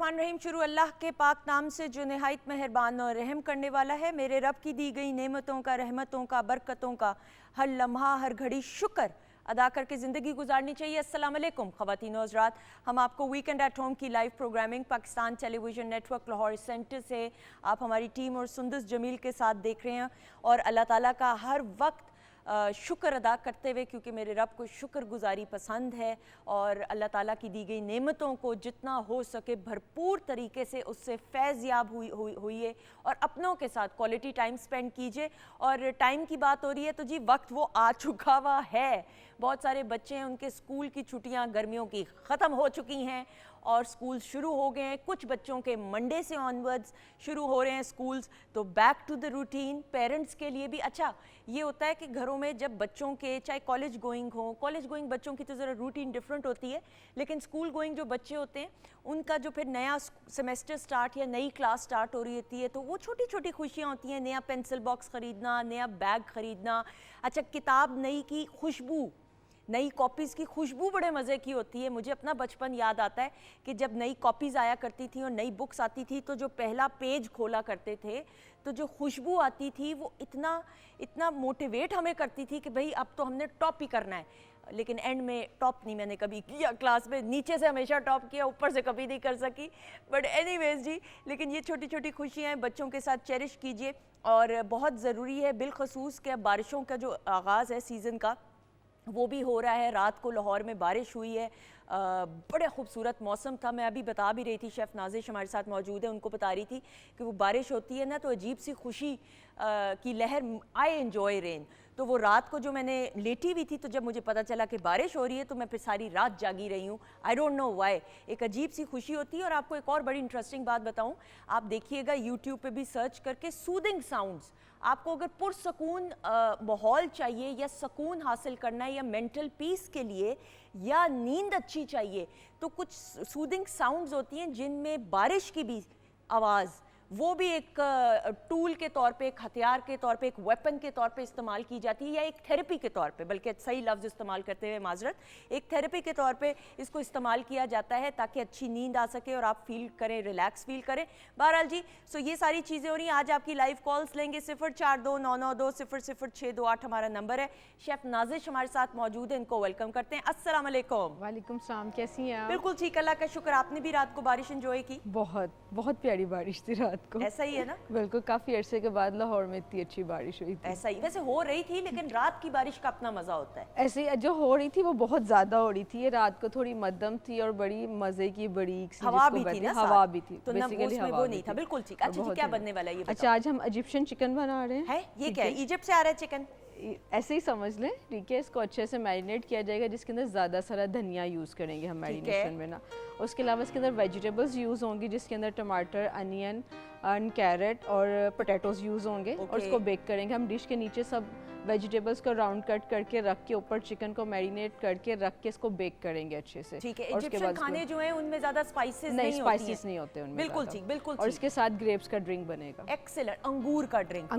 बिस्मिल्लाहिर्रहमानिर्रहीम। शुरू अल्लाह के पाक नाम से जो निहायत मेहरबान और रहम करने वाला है। मेरे रब की दी गई नेमतों का, रहमतों का, बरकतों का हर लम्हा हर घड़ी शुक्र अदा करके ज़िंदगी गुजारनी चाहिए। अस्सलाम वालेकुम ख़वातीन और हज़रात, हम आपको वीकेंड एट होम की live programming Pakistan television network Lahore centre से आप हमारी टीम और सुंदस जमील के साथ देख रहे हैं और अल्लाह ताला का हर वक्त शुक्र अदा करते हुए, क्योंकि मेरे रब को शुक्रगुजारी पसंद है और अल्लाह ताला की दी गई नेमतों को जितना हो सके भरपूर तरीके से उससे फैज़याब हुई और अपनों के साथ क्वालिटी टाइम स्पेंड कीजिए। और टाइम की बात हो रही है तो जी वक्त वो आ चुका हुआ है। बहुत सारे बच्चे हैं, उनके स्कूल की छुट्टियां गर्मियों की ख़त्म हो चुकी हैं और स्कूल शुरू हो गए हैं। कुछ बच्चों के मंडे से ऑनवर्ड्स शुरू हो रहे हैं स्कूल्स, तो back to the routine. Parents के लिए भी अच्छा ये होता है कि घरों में जब बच्चों के चाहे कॉलेज गोइंग हो, कॉलेज गोइंग बच्चों की तो ज़रा रूटीन डिफरेंट होती है, लेकिन स्कूल गोइंग जो बच्चे होते हैं उनका जो फिर नया सेमेस्टर स्टार्ट या नई क्लास स्टार्ट हो रही होती है तो वो छोटी छोटी खुशियाँ होती हैं। नया पेंसिल बॉक्स ख़रीदना, नया बैग ख़रीदना, अच्छा किताब नई की खुशबू, नई कॉपीज़ की खुशबू बड़े मज़े की होती है। मुझे अपना बचपन याद आता है कि जब नई कॉपीज़ आया करती थी और नई बुक्स आती थी तो जो पहला पेज खोला करते थे तो जो खुशबू आती थी वो इतना मोटिवेट हमें करती थी कि भाई अब तो हमने टॉप ही करना है। लेकिन एंड में टॉप नहीं मैंने कभी किया क्लास में, नीचे से हमेशा टॉप किया, ऊपर से कभी नहीं कर सकी। बट एनीवेज जी, लेकिन ये छोटी छोटी खुशियाँ हैं, बच्चों के साथ चेरिश कीजिए। और बहुत ज़रूरी है बिलखसूस कि अब बारिशों का जो आगाज़ है सीज़न का वो भी हो रहा है। रात को लाहौर में बारिश हुई है, बड़े खूबसूरत मौसम था। मैं अभी बता भी रही थी, शेफ़ नाजिश हमारे साथ मौजूद है, उनको बता रही थी कि वो बारिश होती है ना तो अजीब सी खुशी की लहर, आई एन्जॉय रेन। तो वो रात को जो मैंने लेटी हुई थी तो जब मुझे पता चला कि बारिश हो रही है तो मैं फिर सारी रात जागी रही हूँ। आई डोंट नो व्हाई, एक अजीब सी खुशी होती है। और आपको एक और बड़ी इंटरेस्टिंग बात बताऊँ, आप देखिएगा यूट्यूब पे भी सर्च करके सूदिंग साउंड्स, आपको अगर पुरसकून माहौल चाहिए या सुकून हासिल करना है या मेंटल पीस के लिए या नींद अच्छी चाहिए तो कुछ सूदिंग साउंड्स होती हैं जिनमें बारिश की भी आवाज़, वो भी एक टूल के तौर पे, एक हथियार के तौर पे, एक वेपन के तौर पे इस्तेमाल की जाती है या एक थेरेपी के तौर पे, बल्कि सही लफ्ज़ इस्तेमाल करते हुए माजरत, एक थेरेपी के तौर पे इसको इस्तेमाल किया जाता है ताकि अच्छी नींद आ सके और आप फील करें, रिलैक्स फील करें। बहरहाल जी, सो ये सारी चीज़ें हो रही हैं। आज आपकी लाइव कॉल्स लेंगे 042992000008 हमारा नंबर है। शेफ़ नाजिश हमारे साथ मौजूद है, इनको वेलकम करते हैं। अस्सलाम वालेकुम। वालेकुम सलाम, कैसी हैं आप? बिल्कुल ठीक, अल्लाह का शुक्र। आपने भी रात को बारिश एंजॉय की? बहुत बहुत प्यारी बारिश थी रात को। ऐसा ही है ना? बिल्कुल, काफ़ी अरसे के बाद लाहौर में इतनी अच्छी बारिश हुई थी। ऐसा ही वैसे हो रही थी, लेकिन रात की बारिश का अपना मज़ा होता है। ऐसे जो हो रही थी वो बहुत ज़्यादा हो रही थी, ये रात को थोड़ी मध्यम थी और बड़ी मज़े की, बड़ी हवा भी थी ना, हवा भी थी, तो बेसिकली हवा वो नहीं था। बिल्कुल ठीक। अच्छा जी, क्या बनने वाला है ये बताओ? अच्छा, आज हम इजिप्शियन चिकन बना रहे हैं। ये क्या है? इजिप्ट से आ रहा है चिकन? ऐसे ही समझ लें, ठीक है। इसको अच्छे से मैरिनेट किया जाएगा, जिसके अंदर ज़्यादा सारा धनिया यूज़ करेंगे हम मैरिनेशन में ना। उसके अलावा इसके अंदर वेजिटेबल्स यूज़ होंगी, जिसके अंदर टमाटर, अनियन एंड कैरेट और पोटैटोज़ यूज़ होंगे। और उसको बेक करेंगे हम। डिश के नीचे सब वेजिटेबल्स को राउंड कट करके रख के, ऊपर चिकन को मैरिनेट करके रख के इसको बेक करेंगे अच्छे से। ठीक है। इजिप्शियन खाने जो हैं उनमें ज़्यादा स्पाइसेस नहीं होते उनमें। बिल्कुल ठीक, बिल्कुल। और इसके साथ ग्रेप्स का ड्रिंक बनेगा। एक्सीलेंट, अंगूर का ड्रिंक।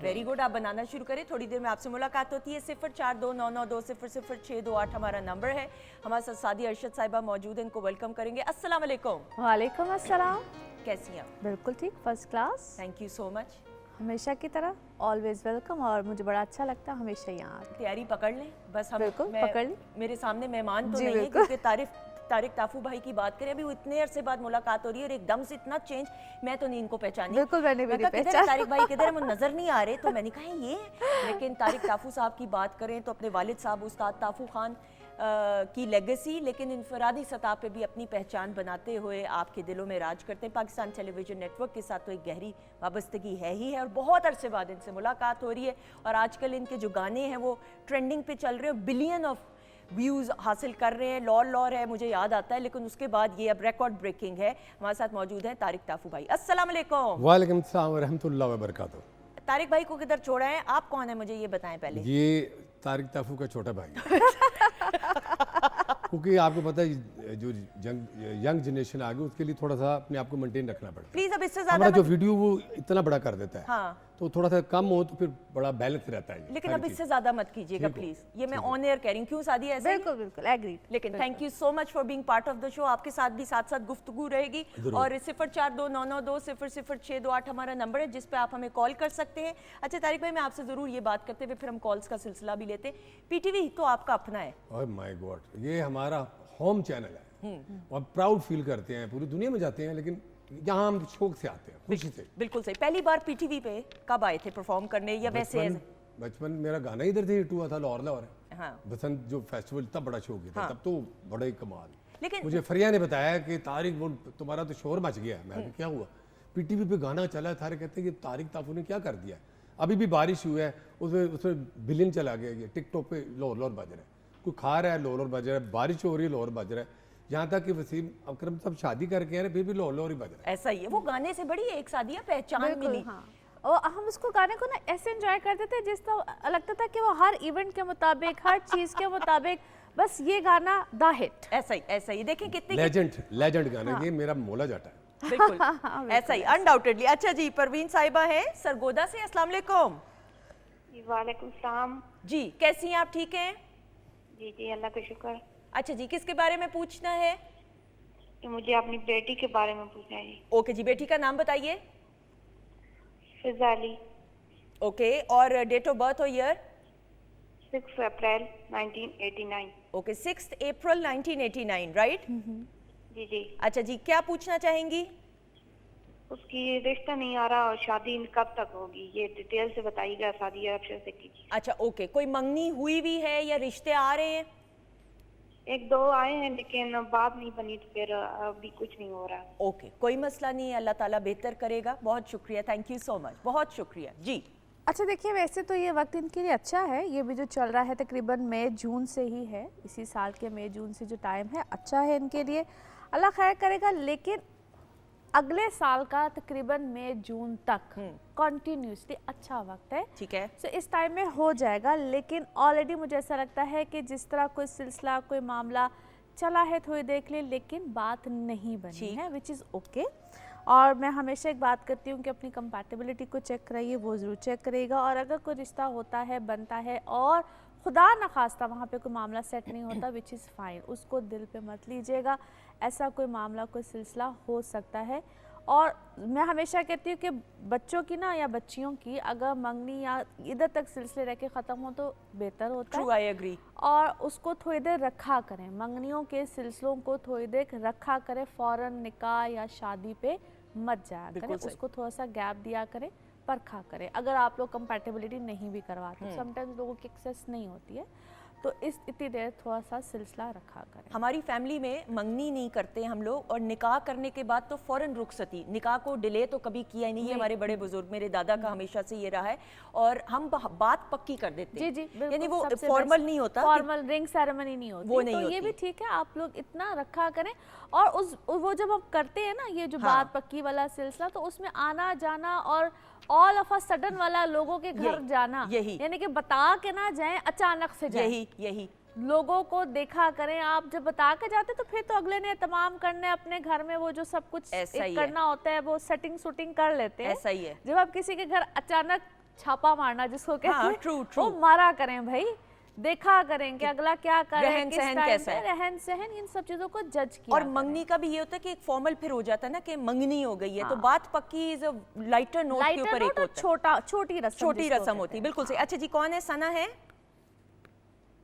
Very good. आप बनाना शुरू करें, थोड़ी देर में आपसे मुलाकात होती है। 042992000008 हमारा नंबर है। हमारे साथ सादी अरशद साहिबा मौजूद है, इनको वेलकम करेंगे। अस्सलाम वालेकुम। वालेकुम अस्सलाम। कैसी हैं आप? बिल्कुल ठीक, first class. Thank you so much. हमेशा की तरह ऑलवेज वेलकम, और मुझे बड़ा अच्छा लगता है हमेशा यहाँ। तैयारी पकड़ लें बस हम। बिल्कुल पकड़ लें। मेरे सामने मेहमान तो नहीं है, क्योंकि तारिक ताफू भाई की बात करें, अभी वो इतने अरसे बाद मुलाकात हो रही है और एकदम से इतना चेंज, मैं तो नहीं इनको पहचानी। बिल्कुल, मैंने भी नहीं पहचाना। तारिक भाई किधर है, वो नजर नहीं आ रहे, तो मैंने कहा ये। लेकिन तारिक ताफू साहब की बात करें तो अपने वालिद साहब उस्ताद ताफू खान की लेगेसी, लेकिन इनफरादी सतह पे भी अपनी पहचान बनाते हुए आपके दिलों में राज करते हैं। पाकिस्तान टेलीविज़न नेटवर्क के साथ तो एक गहरी वाबस्तगी है ही है और बहुत अरसे बाद इनसे मुलाकात हो रही है। और आजकल इनके जो गाने हैं वो ट्रेंडिंग पे चल रहे हैं, बिलियन ऑफ व्यूज़ हासिल कर रहे हैं। लॉर है, मुझे याद आता है, लेकिन उसके बाद ये अब रिकॉर्ड ब्रेकिंग है। हमारे साथ मौजूद हैं तारिक ताफू भाई। अस्सलाम वालेकुम। वालेकुम सलाम व रहमतुल्लाहि व बरकातहू। तारिक भाई को किधर छोड़ा है? आप कौन है, मुझे ये बताएं पहले। ये तारिक ताफू का छोटा भाई क्योंकि आपको पता है जो यंग जनरेशन आ गई उसके लिए थोड़ा सा अपने आप को मेंटेन रखना पड़ता है। प्लीज अब इससे हमारा जो वीडियो वो इतना बड़ा कर देता है। हाँ। तो थोड़ा सा कम हो तो फिर बड़ा बैलेंस रहता है ये लेकिन सारी अब चीज़। इससे ज्यादा मत कीजिएगा ठीक हो, प्लीज, ये मैं ऑन एयर कह रही हूँ। क्यों सादी ऐसे ही? बिल्कुल बिल्कुल एग्रीड। लेकिन thank you so much for being part of the show. आपके साथ भी साथ साथ गुफ्तगू रहेगी। और 042992000628 हमारा नंबर है जिस पे आप हमें कॉल कर सकते हैं। अच्छा तारिक भाई, मैं आपसे जरूर ये बात करते हुए फिर हम कॉल्स का सिलसिला भी लेते हैं। पीटीवी तो आपका अपना है। ओह माय गॉड, ये हमारा होम चैनल है और प्राउड फील करते हैं, पूरी दुनिया में जाते हैं, लेकिन यहाँ हम शौक से आते हैं, खुशी से। बिल्कुल सही। पहली बार पीटीवी पे कब आए थे परफॉर्म करने, या वैसे बचपन मेरा गाना इधर से हिट हुआ था, लाहौर लाहौर। हाँ। बसंत जो फेस्टिवल तब बड़ा शौक था, तब तो बड़ा ही कमाल। लेकिन मुझे फरिया ने बताया कि तारिक वो तुम्हारा तो शोर मच गया है। मैं कहा, क्या हुआ? पीटीवी पे गाना चला है, सारे कहते हैं कि तारिक ताफू ने क्या कर दिया है। अभी भी बारिश हुई है, उसमें बिलियन चला गया, ये टिकटॉक पे लोर लोर बज रहा है, कोई खा रहा है लोर लोर बज रहा है, बारिश हो रही है लोर बज रहा है, यहाँ तक कि वसीम अकरम सब शादी करके हैं फिर भी लोर लोर ही बज रहा है। ऐसा ही है। वो गाने से बड़ी एक सादिया पहचान मिली। हाँ, और हम उसको गाने को ना ऐसे एंजॉय करते थे जिस तरह लगता था कि वो हर इवेंट के मुताबिक, हर चीज के मुताबिक, बस ये गाना द हिट। ऐसा ही देखें कितने लेजेंड गाना, ये मेरा मोला जाटा है। बिल्कुल ऐसा ही, अनडाउटेडली। अच्छा जी, परवीन साहिबा है सरगोदा से। अस्सलाम वालेकुम। वालेकुम सलाम। जी कैसी हैं आप? ठीक हैं? जी जी अल्लाह का शुक्र। अच्छा जी, किसके बारे में पूछना है? तो मुझे अपनी बेटी के बारे में पूछना है जी। ओके जी, बेटी का नाम बताइए। फिजाली। ओके, और डेट ऑफ बर्थ और ईयर? 6 अप्रैल 1989। ओके, 6 अप्रैल 1989, राइट? जी जी। अच्छा जी, क्या पूछना चाहेंगी? उसकी रिश्ता नहीं आ रहा और शादी कब तक होगी, ये डिटेल से बताइएगा। शादी अरब से कीजिए। अच्छा ओके, कोई मंगनी हुई भी है या रिश्ते आ रहे हैं? 1-2 आए हैं लेकिन बात नहीं बनी, तो फिर अभी कुछ नहीं हो रहा। ओके, कोई मसला नहीं है, अल्लाह ताला बेहतर करेगा। बहुत शुक्रिया, थैंक यू सो मच, बहुत शुक्रिया जी। अच्छा देखिए, वैसे तो ये वक्त इनके लिए अच्छा है, ये भी जो चल रहा है तकरीबन मई जून से ही है, इसी साल के मई जून से जो टाइम है अच्छा है इनके लिए, अल्लाह खैर करेगा। लेकिन अगले साल का तकरीबन मई जून तक कॉन्टीन्यूसली अच्छा वक्त है। ठीक है। सो इस टाइम में हो जाएगा, लेकिन ऑलरेडी मुझे ऐसा लगता है कि जिस तरह कोई सिलसिला, कोई मामला चला है थोड़ी देर के लिए, लेकिन बात नहीं बनी है, विच इज़ ओके। और मैं हमेशा एक बात करती हूँ कि अपनी कंपैटिबिलिटी को चेक कराइए, वो ज़रूर चेक करेगा। और अगर कोई रिश्ता होता है, बनता है, और खुदा न खास्ता वहाँ पे कोई मामला सेट नहीं होता, विच इज़ फाइन, उसको दिल पे मत लीजिएगा। ऐसा कोई मामला, कोई सिलसिला हो सकता है। और मैं हमेशा कहती हूँ कि बच्चों की ना, या बच्चियों की, अगर मंगनी या इधर तक सिलसिले रह के ख़त्म हो तो बेहतर होता ट्रू, है। I agree. और उसको थोड़ी देर रखा करें, मंगनियों के सिलसिलों को थोड़ी देर रखा करें, फ़ौरन निकाह या शादी पे मत जाया करें, उसको थोड़ा सा गैप दिया करें, परखा करें। अगर आप लोग कंपैटिबिलिटी नहीं भी करवाते, समटाइम्स लोगों की एक्सेस नहीं होती है, तो इतनी देर थोड़ा सा सिलसिला रखा करें। हमारी फैमिली में मंगनी नहीं करते हम लोग, और निकाह करने के बाद तो फौरन रुखसती, निकाह को डिले तो कभी किया ही नहीं है। हमारे बड़े बुजुर्ग, मेरे दादा का हमेशा से ये रहा है, और हम बात पक्की कर देते हैं। जी, यानी वो फॉर्मल नहीं होता, फॉर्मल रिंग सेरेमनी नहीं होती, वो नहीं तो होती। ये भी ठीक है, आप लोग इतना रखा करें। और वो जब हम करते हैं ना, ये जो बात पक्की वाला सिलसिला, तो उसमें आना जाना और ऑल ऑफ अ सडन वाला लोगों के घर जाना, यानी कि बता के ना जाएं, अचानक से जाएं। यही लोगों को देखा करें। आप जब बता के जाते तो फिर तो अगले ने तमाम करने अपने घर में, वो जो सब कुछ करना होता है वो सेटिंग शूटिंग कर लेते हैं। ऐसा ही है। जब आप किसी के घर अचानक छापा मारना जिसको कहते हैं, ट्रू, वो मारा करें भाई, देखा करें कि अगला क्या कर रहा है, रहन सहन कैसा है, रहन सहन, इन सब चीजों को जज किया। और मंगनी का भी ये होता है कि एक फॉर्मल फिर हो जाता है ना कि मंगनी हो गई है, तो बात पक्की इज अ लाइटर नोट के ऊपर एक होता है, छोटी रस्म होती है। बिल्कुल सही। अच्छा जी, कौन है? सना है,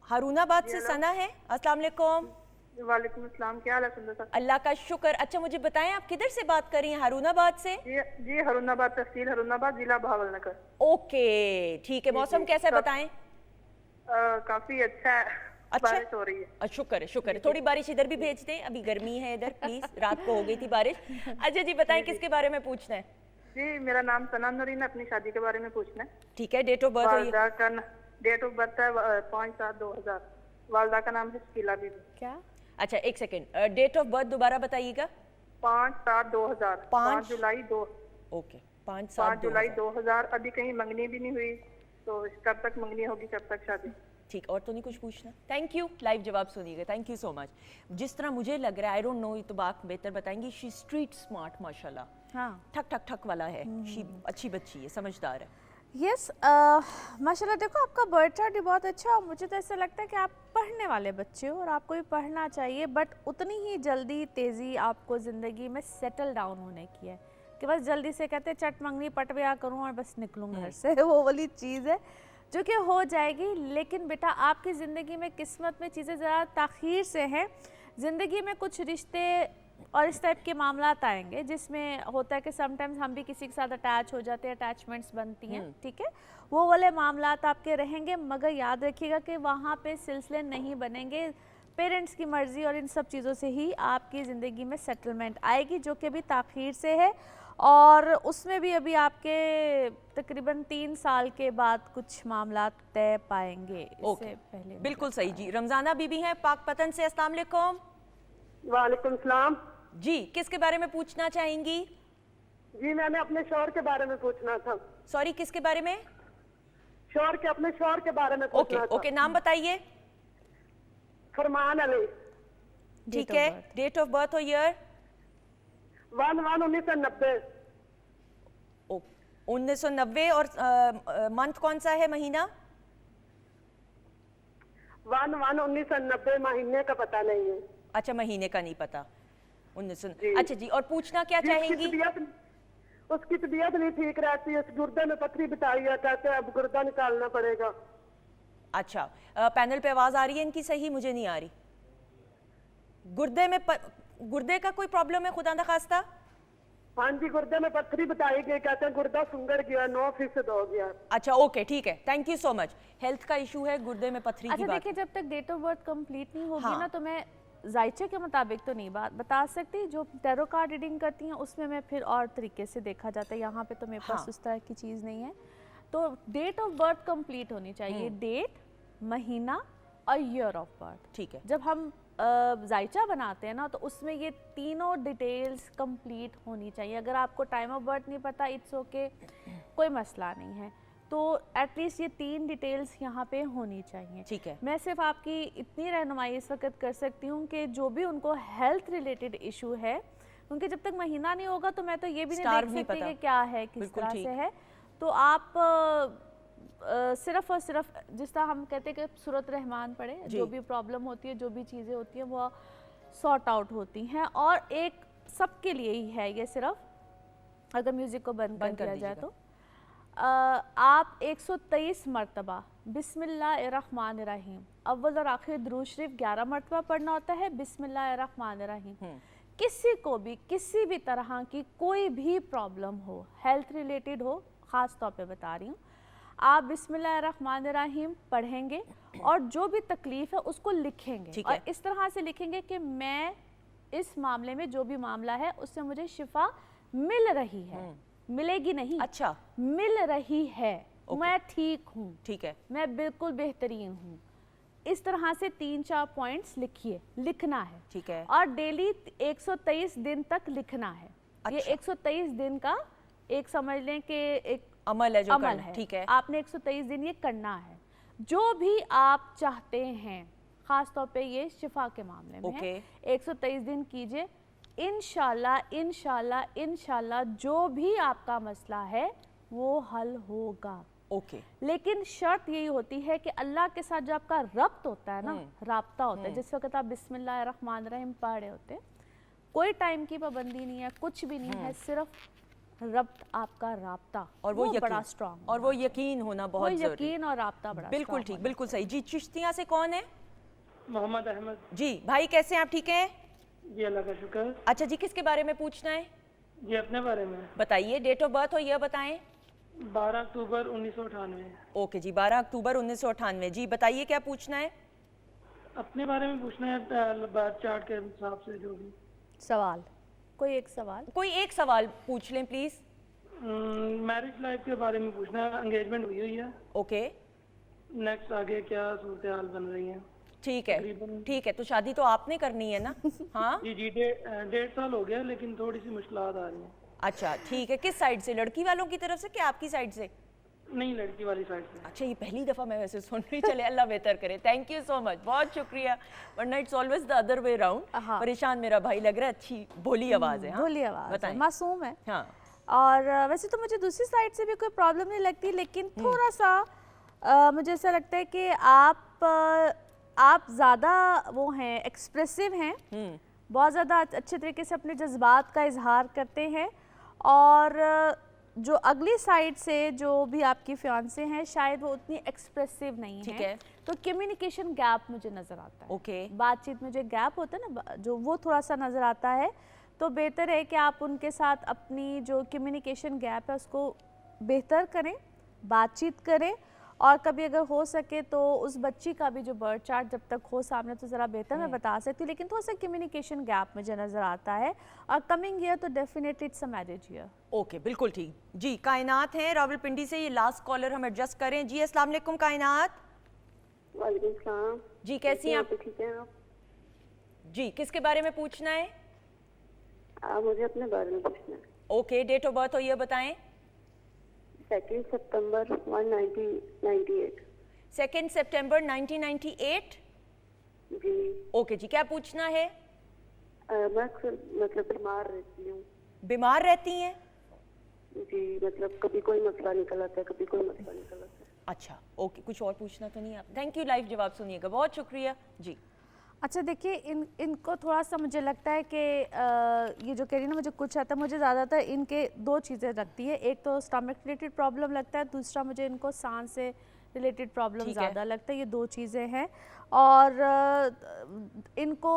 हारूनाबाद से सना है। अस्सलाम वालेकुम। वालेकुम अस्सलाम, क्या हाल है सुंदर साहब? अल्लाह का शुक्र। अच्छा मुझे बताएं, आप किधर से बात कर रही हैं? हारूनाबाद से? जी हारूनाबाद, तहसील हारूनाबाद, जिला भावलनगर। ओके ठीक है। मौसम कैसा है बताएं? काफी अच्छा है, बारिश हो रही है। शुक्र है। थोड़ी बारिश इधर भी भेज दें, अभी गर्मी है इधर प्लीज, रात को हो गई थी बारिश। अच्छा जी बताएं, किसके बारे में पूछना है? जी मेरा नाम सना नूरीन है, अपनी शादी के बारे में पूछना है। ठीक है, date of birth? Date of birth है 5/7/2000। वालदा का नाम है शकीला बीबी। क्या? अच्छा एक सेकेंड, डेट ऑफ बर्थ दोबारा बताइएगा। 5/7/2000। 5 जुलाई 2। ओके, 5 जुलाई 2000। अभी कहीं मंगनी भी नहीं हुई, तो कब तक मंगनी होगी, कब तक शादी? ठीक, और तो नहीं कुछ पूछना? थैंक यू, लाइव जवाब सुनिएगा। Thank you so much. जिस तरह मुझे लग रहा है, आई डोंट नो, ये तो बात बेहतर बताएंगी, शी स्ट्रीट स्मार्ट माशाल्लाह। हाँ। ठक ठक ठक वाला है, अच्छी बच्ची है, समझदार है। यस, माशाल्लाह। देखो आपका बर्थ चार्ट भी बहुत अच्छा है और मुझे तो ऐसा लगता है कि आप पढ़ने वाले बच्चे हो और आपको भी पढ़ना चाहिए, बट उतनी ही जल्दी तेज़ी आपको ज़िंदगी में सेटल डाउन होने की है कि बस जल्दी से कहते चट मंगनी पट ब्याह करूँ और बस निकलूँ घर से, वो वाली चीज़ है जो कि हो जाएगी। लेकिन बेटा आपकी ज़िंदगी में किस्मत में चीज़ें ज़रा ताख़ीर से हैं। ज़िंदगी में कुछ रिश्ते और इस टाइप के मामलात आएंगे जिसमें होता है कि समटाइम्स हम भी किसी के साथ अटैच हो जाते हैं, अटैचमेंट्स बनती हैं, ठीक है, वो वाले मामलात आपके रहेंगे। मगर याद रखिएगा कि वहाँ पे सिलसिले नहीं बनेंगे, पेरेंट्स की मर्ज़ी और इन सब चीज़ों से ही आपकी ज़िंदगी में सेटलमेंट आएगी, जो कि अभी ताख़ीर से है और उसमें भी अभी आपके तकरीबन 3 साल के बाद कुछ मामलात तय पाएंगे। इससे पहले बिल्कुल सही जी। रमजाना बीबी हैं पाकपतन से, अस्सलाम वालेकुम। वालेकुम सलाम जी, किसके बारे में पूछना चाहेंगी? जी, मैंने अपने शौहर के बारे में पूछना था। सॉरी, किसके बारे में? अपने शौहर के बारे में ओके पूछना था। ओके, नाम बताइए। फरमान अली। ठीक है, डेट ऑफ बर्थ और ईयर? 1/1/1990। 1990। और मंथ कौन सा है, महीना? 1/1/1990, महीने का पता नहीं है। अच्छा, महीने का नहीं पता। 1900। जी। अच्छा जी, और पूछना क्या चाहेंगी? उसकी तबीयत नहीं ठीक रहती है, गुर्दे में पथरी बताई है, कहते हैं अब गुर्दा निकालना पड़ेगा। अच्छा, पैनल पे आवाज आ रही है इनकी? सही, मुझे नहीं आ रही। गुर्दे में गुर्दे का कोई प्रॉब्लम है खुदा न खास्ता? हाँ जी, गुर्दे में पथरी बताई गई, कहते हैं गुर्दा सुंगड़ गया, 9% हो गया। अच्छा ओके, ठीक है, thank you so much. Health का इशू है, गुर्दे में पथरी की अच्छा बात। देखिए, जब तक डेट ऑफ बर्थ कंप्लीट नहीं होगी हाँ। ना, तो मैं जायचे के मुताबिक तो नहीं बात बता सकती। जो टैरो कार्ड रीडिंग करती हैं उसमें मैं फिर और तरीके से देखा जाता है, यहाँ पे तो मेरे पास हाँ। उस तरह की चीज़ नहीं है। तो डेट ऑफ बर्थ कंप्लीट होनी चाहिए, डेट, महीना और ईयर ऑफ बर्थ। ठीक है। जब हम जायचा बनाते हैं ना, तो उसमें ये तीनों डिटेल्स कंप्लीट होनी चाहिए। अगर आपको टाइम ऑफ बर्थ नहीं पता, इट्स ओके, कोई मसला नहीं है, तो एटलीस्ट ये 3 डिटेल्स यहाँ पे होनी चाहिए। ठीक है। मैं सिर्फ आपकी इतनी रहनुमाई इस वक्त कर सकती हूँ कि जो भी उनको हेल्थ रिलेटेड इशू है, क्योंकि जब तक महीना नहीं होगा तो मैं तो ये भी नहीं Starve देख नहीं सकती पता। कि क्या है, किस बिल्कुल तरह ठीक। से है। तो आप सिर्फ और सिर्फ जिस तरह हम कहते हैं कि सूरत रहमान पढ़े, जी। जो भी प्रॉब्लम होती है, जो भी चीज़ें होती हैं, वो सॉर्ट आउट होती हैं। और एक सबके लिए ही है ये, सिर्फ अगर म्यूज़िक को बंद कर दिया जाए तो आप 123 मरतबा बिस्मिल्लाहिर्रहमानिर्रहीम अव्वल और आखिर दुरूद शरीफ 11 मरतबा पढ़ना होता है। बिस्मिल्लाहिर्रहमानिर्रहीम। किसी को भी किसी भी तरह की कोई भी प्रॉब्लम हो, हेल्थ रिलेटेड हो, ख़ास तौर पे बता रही हूँ, आप बिस्मिल्लाहिर्रहमानिर्रहीम पढ़ेंगे और जो भी तकलीफ़ है उसको लिखेंगे। ठीक है। और इस तरह से लिखेंगे कि मैं इस मामले में जो भी मामला है उससे मुझे शिफा मिल रही है, मिलेगी नहीं, अच्छा, मिल रही है, मैं ठीक हूँ, ठीक है। मैं बिल्कुल बेहतरीन हूँ। इस तरह से 3-4 पॉइंट्स लिखिए, लिखना है। ठीक है। और डेली 123 दिन तक लिखना है। ये अच्छा। 123 दिन का एक समझ लें कि एक अमल है जो अमल करना है। ठीक है। आपने 123 दिन ये करना है। जो भी आप चाहते हैं, खास तौर पे ये शिफा के मामले में ओके। है, 123 दिन कीजिए। इंशाल्लाह इंशाल्लाह इंशाल्लाह जो भी आपका मसला है वो हल होगा। ओके। लेकिन शर्त यही होती है कि अल्लाह के साथ जो आपका रब्त होता है ना, राब्ता होता है, जिस वक्त आप बिस्मिल्लाहिर्रहमानिर्रहीम पढ़ रहे होते हैं, कोई टाइम की पाबंदी नहीं है, कुछ भी नहीं है, सिर्फ रब्त आपका राब्ता, और वो बड़ा यकीन, स्ट्रांग, और वो यकीन होना वो बहुत जरूरी। यकीन और राब्ता बड़ा बिल्कुल strong ठीक, होना बिल्कुल सही जी। चिश्तिया से कौन है? मोहम्मद अहमद। जी भाई, कैसे हैं आप? ठीक हैं? जी अल्लाह का शुक्र। अच्छा जी, किसके बारे में पूछना है? जी अपने बारे में। बताइए, डेट ऑफ बर्थ और ईयर बताएं। 12 अक्टूबर 1998। ओके जी, 12 अक्टूबर 1998। जी बताइए, क्या पूछना है? अपने बारे में पूछना है, बर्थ चार्ट के हिसाब से जो भी। सवाल, कोई एक सवाल। कोई एक सवाल पूछ लें प्लीज। मैरिज लाइफ के बारे में पूछना है। एंगेजमेंट हुई है। ओके, नेक्स्ट आगे क्या सूरत हाल बन रही है? ठीक है, ठीक है। तो शादी तो आपने करनी है ना? हाँ जी जी, 1.5 साल हो गया, लेकिन थोड़ी सी मुश्किलात आ रही हैं। अच्छा ठीक है। किस साइड से, लड़की वालों की तरफ से कि आपकी साइड से? नहीं, लड़की वाली साइड से। अच्छा, ये पहली दफा मैं वैसे सुन रही, चले अल्लाह बेहतर करे। थैंक यू सो मच, बहुत शुक्रिया। वरना it's always the other way round. हाँ। परेशान मेरा भाई लग रहा है, अच्छी भोली आवाज है। हाँ? भोली आवाज है, बताएं। मासूम है। हाँ, और वैसे तो मुझे दूसरी साइड से भी कोई प्रॉब्लम नहीं लगती, लेकिन थोड़ा सा मुझे ऐसा लगता है कि आप ज़्यादा वो हैं, एक्सप्रेसिव हैं, बहुत ज़्यादा अच्छे तरीके से अपने जज्बात का इजहार करते हैं। और जो अगली साइड से जो भी आपकी फियांसे हैं शायद वो उतनी एक्सप्रेसिव नहीं ठीक है, है। तो कम्युनिकेशन गैप मुझे नज़र आता है। ओके। बातचीत में जो गैप होता है ना, जो वो थोड़ा सा नज़र आता है। तो बेहतर है कि आप उनके साथ अपनी जो कम्युनिकेशन गैप है उसको बेहतर करें, बातचीत करें। और कभी अगर हो सके तो उस बच्ची का भी जो बर्थ चार्ट जब तक हो सामने तो ज़रा बेहतर मैं बता सकती हूँ, लेकिन थोड़ा सा कम्युनिकेशन गैप मुझे नज़र आता है। और कमिंग ईयर तो definitely it's a marriage year. Okay, बिल्कुल ठीक जी। कायनात हैं रावलपिंडी से, ये लास्ट कॉलर हम एडजस्ट करें जी। अस्सलाम वालेकुम कायनात वालेकुम सलाम जी, कैसी हैं आप? ठीक है आप? जी, किसके बारे में पूछना है? मुझे अपने बारे में पूछना है। ओके, डेट ऑफ बर्थ हो ये बताएं। 2 सितंबर 1998। 2 सितंबर 1998। जी। ओके जी, क्या पूछना है? मैं अक्सर मतलब बीमार रहती हूँ। बीमार रहती हैं? जी, मतलब कभी कोई मसला निकल आता है, कभी कोई मसला निकल आता है। अच्छा, ओके, कुछ और पूछना तो नहीं आप? थैंक यू, लाइव जवाब सुनिएगा, बहुत शुक्रिया जी। अच्छा देखिए, इनको थोड़ा सा मुझे लगता है कि ये जो कह रही है ना, मुझे कुछ आता है, मुझे ज़्यादातर इनके दो चीज़ें लगती है। एक तो स्टमक रिलेटेड प्रॉब्लम लगता है, दूसरा मुझे इनको सांस से रिलेटेड प्रॉब्लम ज़्यादा लगता है। ये दो चीज़ें हैं। और इनको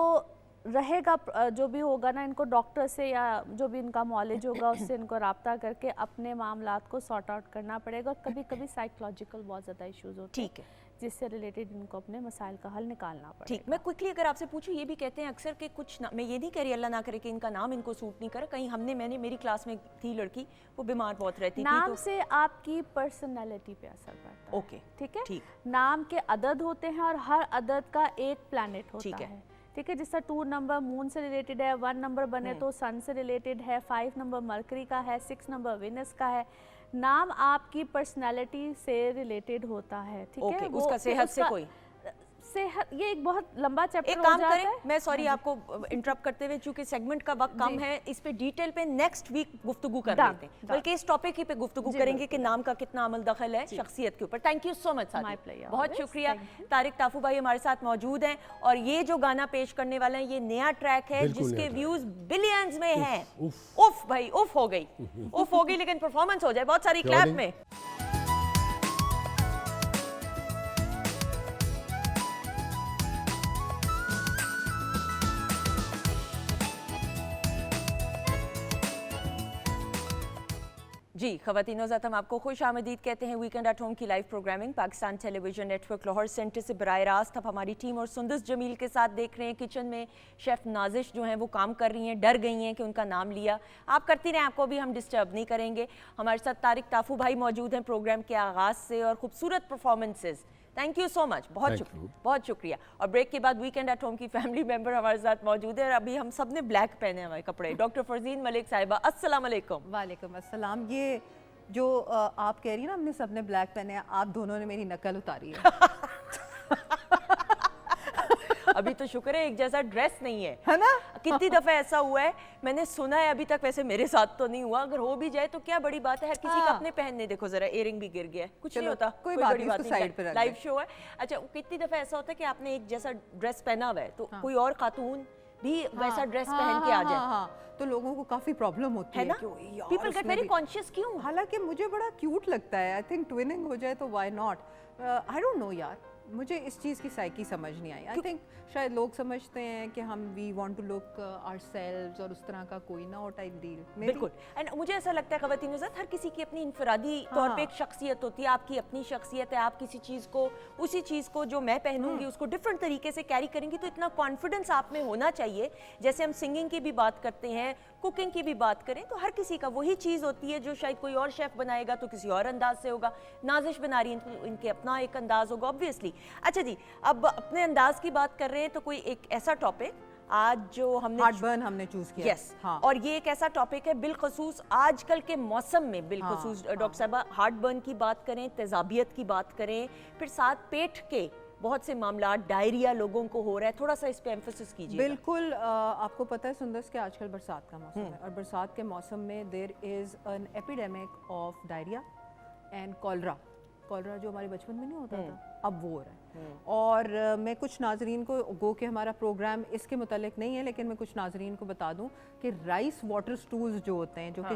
रहेगा जो भी होगा ना, इनको डॉक्टर से या जो भी इनका मॉलेज होगा उससे इनको रब्ता करके अपने मामलात को सॉर्ट आउट करना पड़ेगा। और कभी कभी साइकोलॉजिकल बहुत ज़्यादा इश्यूज होते हैं, ठीक है, जिससे रिलेटेड इनको अपने मसाइल का हल निकालना पड़ेगा। ठीक। मैं क्विकली अगर आपसे पूछूं, ये भी कहते हैं अक्सर कि कुछ ना, मैं ये नहीं कह रही अल्लाह ना करे कि इनका नाम इनको सूट नहीं करे, कहीं मैंने मेरी क्लास में थी लड़की, वो बीमार बहुत रहती थी। नाम तो से आपकी पर्सनैलिटी पे असर पड़ता है। ओके, ठीक है। ठीक। नाम के अदद होते हैं और हर अदद का एक प्लैनेट होता ठीक है। है। ठीक है, जिसका 2 नंबर मून से रिलेटेड है, 1 नंबर बने तो सन से रिलेटेड है, 5 नंबर मरकरी का है, 6 नंबर विनस का है। नाम आपकी पर्सनालिटी से रिलेटेड होता है। ठीक है, ओके, उसका सेहत से कोई सेहत, ये एक बहुत लंबा चैप्टर एक हो काम जाता करें, है। मैं सॉरी आपको इंटरप्ट करते हुए, चूंकि सेगमेंट का वक्त कम है, इस पे डिटेल पे नेक्स्ट वीक गुफ्तगू कर Done, लेते हैं, done. बल्कि इस टॉपिक ही पे गुफ्तगू करेंगे कि नाम का कितना अमल दखल है शख्सियत के ऊपर। Thank you so much My साथी, pleasure, बहुत always. शुक्रिया। Thank you. तारिक ताफू भाई हमारे साथ मौजूद हैं और ये जो गाना पेश करने वाले हैं, ये नया ट्रैक है बिल्कुल जिसके नया track व्यूज बिलियंस में हैं। उफ। उफ भाई, उफ हो गई, उफ हो गई, लेकिन परफॉर्मेंस हो जाए बहुत सारी क्लैप Applauding. में। जी ख़वातीन हज़रात, हम आपको खुश आमदीद कहते हैं वीकेंड एट होम की live programming Pakistan television network Lahore centre से बराह रास्त अब हमारी टीम और सुंदस जमील के साथ देख रहे हैं। किचन में शेफ़ नाजिश जो हैं वो काम कर रही हैं, डर गई हैं कि उनका नाम लिया। आप करती रहें, आपको भी हम डिस्टर्ब नहीं करेंगे। हमारे साथ तारिक ताफू भाई मौजूद हैं प्रोग्राम के आगाज़ से और खूबसूरत performances. Thank you so much, बहुत शुक्रिया। और ब्रेक के बाद वीकेंड एट होम की फैमिली मेंबर हमारे साथ मौजूद है और अभी हम सब ने ब्लैक पहने हमारे कपड़े। डॉक्टर फरजीन मलिक साहिबा, अस्सलाम वालेकुम। वालेकुम अस्सलाम। ये जो आप कह रही हैं ना हमने सबने ब्लैक पहने हैं, आप दोनों ने मेरी नकल उतारी है। अभी तो शुक्र है एक जैसा ड्रेस नहीं है ना? कितनी दफा ऐसा हुआ है, मैंने सुना है, अभी तक वैसे मेरे साथ तो नहीं हुआ, अगर हो भी जाए तो क्या बड़ी बात है, हर किसी का अपने पहनने। देखो जरा इयरिंग भी गिर गया है, कुछ नहीं होता, कोई बात बड़ी नहीं, इसको साइड पे रख लाइव दें। शो है। अच्छा, कितनी दफा ऐसा होता है कि आपने एक जैसा ड्रेस पहना हुआ है तो कोई और खातून भी वैसा ड्रेस पहन के आ जाए, तो लोगों को काफी प्रॉब्लम होती है ना? कि यार पीपल गेट उसमें वेरी भी- कॉन्शियस। क्यों? हालांकि मुझे बड़ा क्यूट लगता है। आई थिंक ट्विनिंग हो जाए तो why not. I don't know यार, मुझे इस चीज़ की साइकी समझ नहीं आई। आई थिंक शायद लोग समझते हैं कि हम we want to look ourselves और उस तरह का कोई ना हो टाइप डील। बिल्कुल। एंड मुझे ऐसा लगता है ख़वातीन हज़रात, हर किसी की अपनी इनफरादी तौर पे एक शख्सियत होती है। आपकी अपनी शख्सियत है, आप किसी चीज़ को, उसी चीज़ को जो मैं पहनूंगी उसको डिफरेंट तरीके से कैरी करेंगी, तो इतना कॉन्फिडेंस आप में होना चाहिए। जैसे हम सिंगिंग की भी बात करते हैं, कुकिंग की भी बात करें, तो हर किसी का वही चीज़ होती है जो शायद कोई और शेफ़ बनाएगा तो किसी और अंदाज से होगा। नाजिश बना रही हैं तो इनके अपना एक अंदाज होगा ऑब्वियसली। अच्छा जी, अब अपने अंदाज की बात कर रहे हैं तो कोई एक ऐसा टॉपिक आज जो हमने हार्टबर्न हमने चूज किया। यस और ये एक ऐसा टॉपिक है बिलखसूस आजकल के मौसम में बिलखसूस डॉक्टर साहबा हार्ट बर्न की बात करें, तेजाबियत की बात करें, फिर साथ पेट के बहुत से मामला, डायरिया लोगों को हो रहा है, थोड़ा सा इस पे एम्फेसिस कीजिए। बिल्कुल आपको पता है सुंदर्स कि आजकल बरसात का मौसम है और बरसात के मौसम में there is an epidemic of diarrhoea and cholera. Cholera जो हमारे बचपन में नहीं होता था, अब वो हो रहा है। और मैं कुछ नाजरीन को गो के हमारा प्रोग्राम इसके मुतालिक नहीं है, लेकिन मैं कुछ नाजरीन को बता दूं कि राइस वाटर स्टूल्स जो होते हैं, जो कि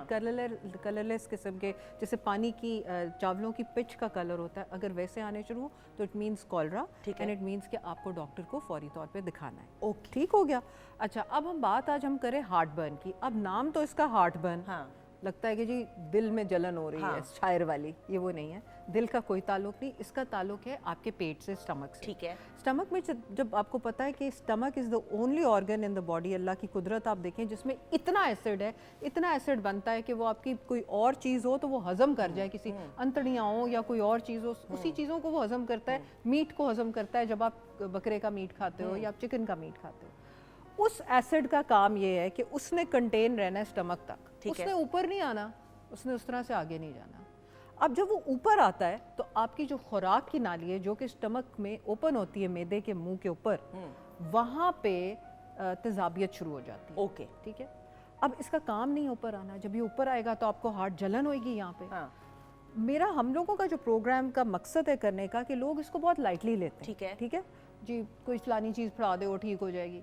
कलरलेस किस्म के, जैसे पानी की चावलों की पिच का कलर होता है, अगर वैसे आने शुरू हो तो it means cholera and it means कि आपको डॉक्टर को फौरी तौर पे दिखाना है। ओके, ठीक हो गया। अच्छा, अब हम बात आज हम करें हार्ट बर्न की। अब नाम तो इसका हार्ट बर्न लगता है कि जी दिल में जलन हो रही है, शायर वाली, ये वो नहीं है। दिल का कोई ताल्लुक नहीं, इसका ताल्लुक है आपके पेट से, स्टमक से। ठीक है। स्टमक में जब आपको पता है कि stomach is the only organ in the body, अल्लाह की कुदरत आप देखें, जिसमें इतना एसिड है, इतना एसिड बनता है कि वो आपकी कोई और चीज़ हो तो वो हजम कर जाए, किसी अंतड़ियाँ हो या कोई और चीज़ हो, उसी चीज़ों को वो हजम करता है। मीट को हजम करता है, जब आप बकरे का मीट खाते हो या आप चिकन का मीट खाते हो, उस एसिड का काम ये है कि उसने कंटेन रहना है स्टमक तक, उसने ऊपर नहीं आना, उसने उस तरह से आगे नहीं जाना। अब जब वो ऊपर आता है तो आपकी जो खुराक की नाली है, जो कि स्टमक में ओपन होती है, मैदे के मुंह के ऊपर, वहाँ पे तेजाबियत शुरू हो जाती है। ओके, ठीक है। अब इसका काम नहीं ऊपर आना, जब ये ऊपर आएगा तो आपको हार्ट जलन होगी यहाँ पे। मेरा हम लोगों का जो प्रोग्राम का मकसद है करने का, कि लोग इसको बहुत लाइटली लेते हैं। ठीक है जी, कोई फलानी चीज़ फड़ा दे वो ठीक हो जाएगी,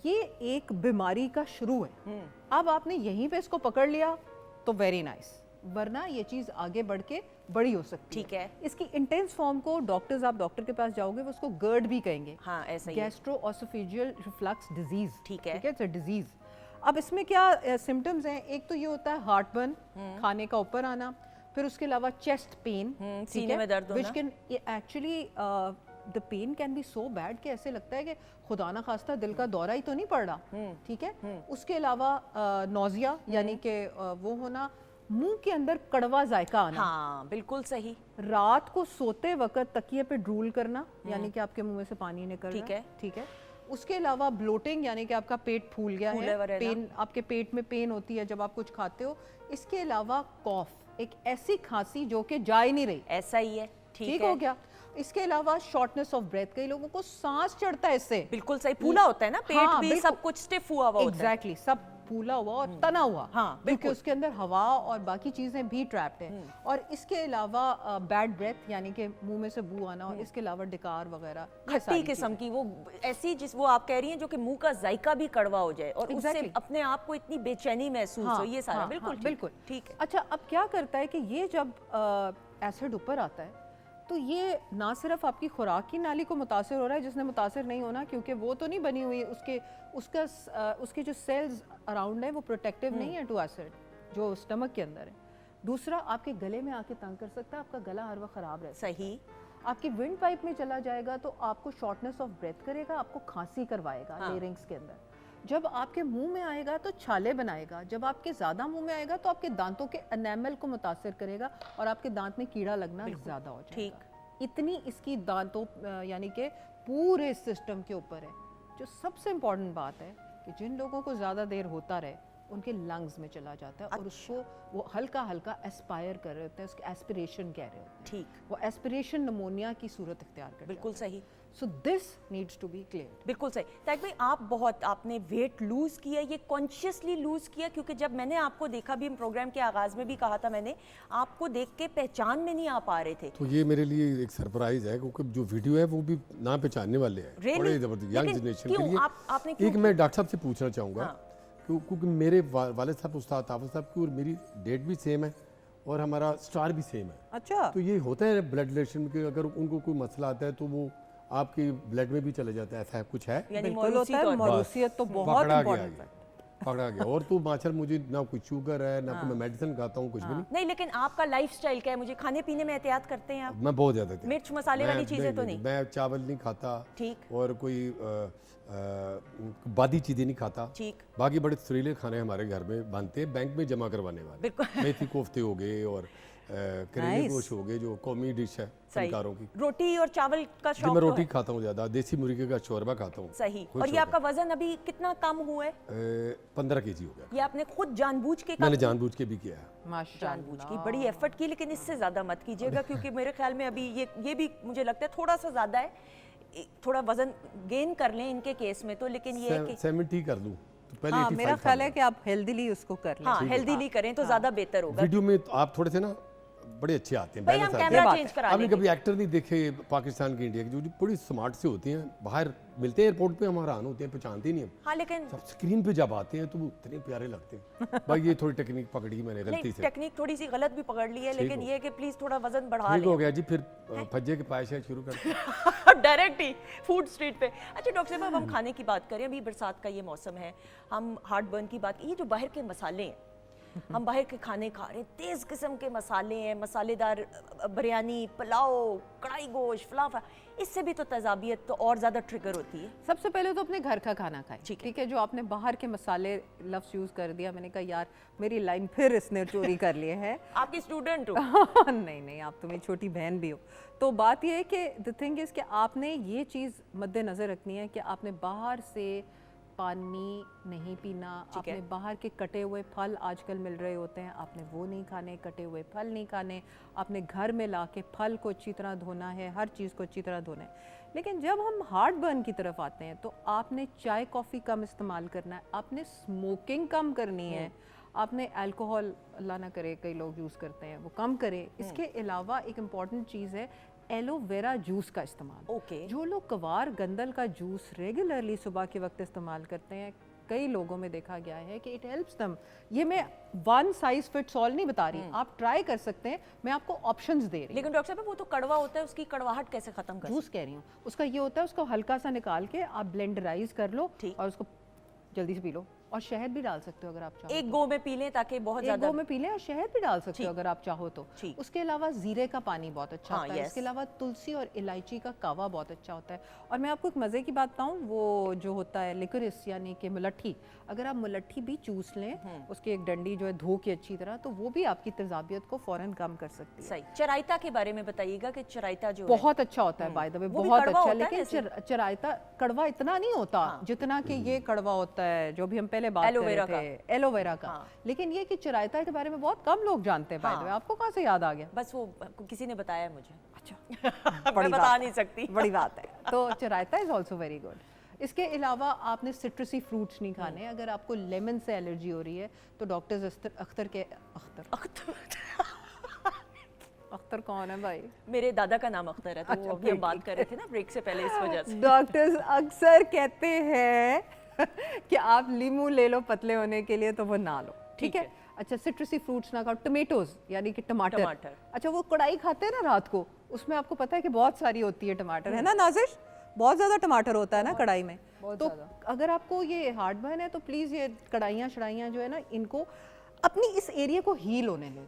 ये एक बीमारी का शुरू है। अब आपने यहीं पे इसको पकड़ लिया तो वेरी नाइस, वरना ये चीज़ आगे बढ़ के बड़ी हो सकती है। ठीक है। इसकी इंटेंस फॉर्म को डॉक्टर्स, आप डॉक्टर के पास जाओगे वो उसको GERD भी कहेंगे। हाँ, ऐसा ही है। गैस्ट्रोओसोफेजियल रिफ्लक्स डिजीज। ठीक है। It's a disease. अब इसमें क्या सिम्टम्स हैं? एक तो ये होता है हार्ट बर्न, खाने का ऊपर आना, फिर उसके अलावा चेस्ट पेन, सीने में दर्द होना, which can actually the pain can be so bad कि ऐसे लगता है कि खुदा ना खास्ता दिल का दौरा ही तो नहीं पड़ रहा। ठीक है। उसके अलावा नोजिया, यानी कि वो होना, मुंह के अंदर कड़वा जायका आना। हाँ, बिल्कुल सही। रात को सोते वक्त तकिए पे ड्रूल करना, यानी कि आपके मुंह में से पानी निकल रहा है। ठीक है। उसके अलावा ब्लोटिंग, यानी कि आपका पेट फूल गया है, पेन, आपके पेट में पेन होती है जब आप कुछ खाते हो। इसके अलावा कॉफ, एक ऐसी खांसी जो कि जा ही नहीं रही, ऐसा ही है। ठीक हो गया। इसके अलावा शॉर्टनेस ऑफ ब्रेथ, कई लोगों को सांस चढ़ता है इससे। बिल्कुल सही, फूला होता है ना पेट भी, सब कुछ स्टिफ हुआ हुआ होता है। एग्जैक्टली, सब फूला हुआ और तना हुआ। हाँ, क्योंकि उसके अंदर हवा और बाकी चीजें भी ट्रैप्ड हैं। और इसके अलावा बैड ब्रेथ, यानी कि मुंह में से बू आना, और इसके अलावा डकार वगैरह, खट्टी किस्म की वो ऐसी, जिस वो आप कह रही हैं, जो कि मुंह का जायका भी कड़वा हो जाए और उससे अपने आप को इतनी बेचैनी महसूस हो, ये सारा। बिल्कुल बिल्कुल ठीक है। अच्छा, अब क्या करता है कि ये जब एसिड ऊपर आता है तो ये ना सिर्फ आपकी खुराक की नाली को मुतासिर हो रहा है, जिसने मुतासिर नहीं होना, क्योंकि वो तो नहीं बनी हुई, उसके जो सेल्स अराउंड है वो प्रोटेक्टिव नहीं है टू एसिड, जो स्टमक के अंदर है। दूसरा, आपके गले में आके तंग कर सकता है, आपका गला हर वक्त ख़राब रहता है। सही। आपकी विंड पाइप में चला जाएगा तो आपको शॉर्टनेस ऑफ ब्रेथ करेगा, आपको खांसी करवाएगा लेरिंग्स के अंदर। जब आपके मुंह में आएगा तो छाले बनाएगा, जब आपके ज़्यादा मुंह में आएगा तो आपके दांतों के एनेमल को मुतासिर करेगा और आपके दांत में कीड़ा लगना ज़्यादा हो जाएगा। ठीक। इतनी इसकी दांतों यानी कि पूरे सिस्टम के ऊपर है। जो सबसे इम्पॉर्टेंट बात है कि जिन लोगों को ज़्यादा देर होता रहे, उनके लंग्स में चला जाता है और उसको वो हल्का हल्का एस्पायर कर रहे होते हैं, उसके एस्पिरेशन कह रहे होते हैं। ठीक। वो एस्पिरेशन निमोनिया की सूरत इख्तियार कर बिल्कुल सही। So this needs to be clear. बिल्कुल सही। तारिक भाई, आपने वेट लूज किया, ये कॉन्शियसली लूज किया? क्योंकि जब मैंने आपको देखा भी, प्रोग्राम के आगाज में भी कहा था मैंने, आपको देख के पहचान में नहीं आ पा रहे थे। तो ये मेरे लिए एक सरप्राइज है, क्योंकि जो वीडियो है वो भी ना पहचानने वाले हैं। बड़े जबरदस्त यंग जनरेशन के लिए। एक मैं डॉक्टर साहब से पूछना चाहूँगा, क्योंकि मेरे वालिद साहब उस्ताद ताफिज़ साहब की और मेरी डेट भी सेम है और हमारा स्टार भी सेम है। अच्छा। तो ये होता है ब्लड रिलेशन के, अगर उनको कोई मसला आता है तो वो आपकी ब्लड में भी चले जाता है, ऐसा कुछ है? बिल्कुल होता है, मौरूसियत तो बहुत इम्पोर्टेंट है। पकड़ा गया। और तो माचर मुझे ना कोई शुगर है, ना कोई मैं मेडिसिन खाता हूँ, कुछ भी नहीं। लेकिन आपका लाइफस्टाइल क्या है? मुझे खाने पीने में एहतियात करते हैं आप? मैं बहुत ज्यादा मिर्च मसाले वाली चीजें तो नहीं? मैं चावल नहीं खाता। ठीक। और कोई बादी चीजें नहीं खाता। ठीक। बाकी बड़े सुरीले खाने हमारे घर में बनते हैं, बैंक में जमा करवाने वाले। मेथी कोफ्ते हो गए और करेले गोश्त हो गए जो कौमी डिश है फनकारों की। रोटी और चावल का जी शौक मैं तो रोटी है। खाता हूँ ज़्यादा, देसी मुर्गे का शोरबा खाता हूँ। सही। खुद और ये शौक आपका वजन अभी कितना कम हुआ है? 15 kg हो गया। ये आपने खुद जानबूझ के मैंने कम जानबूझ के भी किया है। जानबूझ की बड़ी एफर्ट की, लेकिन इससे ज्यादा मत कीजिएगा क्योंकि मेरे ख्याल में अभी ये भी मुझे लगता है थोड़ा सा ज्यादा है। थोड़ा वजन गेन कर लें इनके केस में तो, लेकिन ये है कि 70 कर लूँ तो पहले हाँ 85 मेरा था ख्याल है मेरा। कि आप हेल्दीली उसको कर लें। हाँ हेल्दीली करें तो ज्यादा बेहतर होगा। वीडियो में तो आप थोड़े से ना बड़े अच्छे आते हैं, भाई बैलेंस हम आते हैं। कैमरा चेंज करा आपने लेंगे। कभी एक्टर नहीं देखे पाकिस्तान के, इंडिया के, जो बड़ी स्मार्ट से होती हैं, बाहर मिलते हैं एयरपोर्ट पे हम हैरान होते हैं, पहचानते ही नहीं हम। हाँ लेकिन सब स्क्रीन पे जब आते हैं तो वो इतने प्यारे लगते हैं। भाई ये थोड़ी टेक्निक पकड़ी मैंने गलती नहीं से। टेक्निक थोड़ी सी गलत भी पकड़ ली है, ठीक लेकिन हो। ये है कि प्लीज थोड़ा वजन बढ़ा ठीक हो लें। गया जी, फिर फज्जे के पाए शायद शुरू करते। डायरेक्ट ही फूड स्ट्रीट पे। अच्छा डॉक्टर साहब, हम खाने की बात करें, अभी बरसात का ये मौसम है, हम हार्ट बर्न की बात, ये जो बाहर के मसाले हैं, हम बाहर के खाने खा रहे हैं, तेज किस्म के मसाले हैं, मसालेदार बिरयानी, पुलाव, कढ़ाई गोश्त, फलाफा, इससे भी तो तेजाबियत तो और ज़्यादा ट्रिगर होती है। सबसे पहले तो अपने घर का खाना खाएं। ठीक है। ठीक है, जो आपने बाहर के मसाले लफ्ज़ यूज़ कर दिया, मैंने कहा यार मेरी लाइन फिर इसने चोरी कर लिए है। आपकी स्टूडेंट हो। नहीं नहीं, आप तो मेरी छोटी बहन भी हो। तो बात ये है कि द थिंग इज़ कि आपने ये चीज़ मद्देनज़र रखनी है कि आपने बाहर से पानी नहीं पीना, ठीक है। आपने बाहर के कटे हुए फल आजकल मिल रहे होते हैं, आपने वो नहीं खाने, कटे हुए फल नहीं खाने, आपने घर में ला के फल को अच्छी तरह धोना है, हर चीज़ को अच्छी तरह धोना है। लेकिन जब हम हार्ट बर्न की तरफ आते हैं तो आपने चाय कॉफ़ी कम इस्तेमाल करना है, आपने स्मोकिंग कम करनी है, आपने अल्कोहल, अल्लाह ना करे कई लोग यूज़ करते हैं, वो कम करें। इसके अलावा एक इम्पॉर्टेंट चीज़ है एलोवेरा जूस का इस्तेमाल। ओके। जो लोग कवार गंदल का जूस रेगुलरली सुबह के वक्त इस्तेमाल करते हैं, कई लोगों में देखा गया है कि इट हेल्प्स दम। ये मैं वन साइज फिट्स ऑल नहीं बता रही, आप ट्राई कर सकते हैं, मैं आपको ऑप्शंस दे रही हूँ। लेकिन डॉक्टर साहब वो तो कड़वा होता है, उसकी कड़वाहट कैसे खत्म कर? जूस कह रही हूँ, उसका ये होता है उसको हल्का सा निकाल के आप ब्लेंडराइज कर लो ठीक। और उसको जल्दी से पी लो, और शहद भी डाल सकते हो अगर आप चाहो। एक गो में पी लें ताकि बहुत एक ज्यादा। गो में पी लें और शहद भी डाल सकते ठीक। हो अगर आप चाहो तो। ठीक। उसके अलावा जीरे का पानी बहुत अच्छा हाँ, होता है। yes। इसके अलावा तुलसी और इलायची का कावा बहुत अच्छा होता है। और मैं आपको एक मज़े की बात बताऊं, वो जो होता है लिकोरिस यानी कि मुलट्ठी, अगर आप मुलट्ठी भी चूस लें, उसकी एक डंडी जो है धो के अच्छी तरह, तो वो भी आपकी तेजाबियत को फ़ौरन कम कर सकती है। सही। चराइता के बारे में बताइएगा कि चराइता जो है बहुत अच्छा होता है बाय द वे, वो भी बहुत कड़वा अच्छा। होता है लेकिन वैसे? चराइता कड़वा इतना नहीं होता जितना कि ये कड़वा होता है जो भी हम पहले बात कर एलोवेरा रहे थे, एलोवेरा का। हाँ। लेकिन ये कि चराइता के बारे में बहुत कम लोग जानते हैं बाय द वे। आपको कहाँ से याद आ गया? बस वो किसी ने बताया मुझे। अच्छा मैं बता नहीं सकती। बड़ी बात है। तो चराइता इज ऑल्सो वेरी गुड। इसके अलावा आपने सिट्रसी फ्रूट्स नहीं खाने। अगर आपको लेमन से एलर्जी हो रही है तो डॉक्टर्स अख्तर कौन है भाई? मेरे दादा का नाम अख्तर है, तो वो अभी हम बात कर रहे थे ना ब्रेक से पहले, इस वजह से। डॉक्टर्स अक्सर कहते हैं कि आप लीमू ले लो पतले होने के लिए, तो वो ना लो। ठीक है। अच्छा, सिट्रसी फ्रूट्स ना खाओ। टमेटोज यानी कि टमाटर। अच्छा, वो कढ़ाई खाते हैं ना रात को, उसमें आपको पता है कि बहुत सारी होती है टमाटर, है ना नाजिश? बहुत ज़्यादा टमाटर होता है ना कढ़ाई में। तो अगर आपको ये हार्ट बर्न है तो प्लीज़ ये कढ़ाइयाँ शढ़ाइयाँ जो है ना, इनको अपनी इस एरिया को हील होने दें।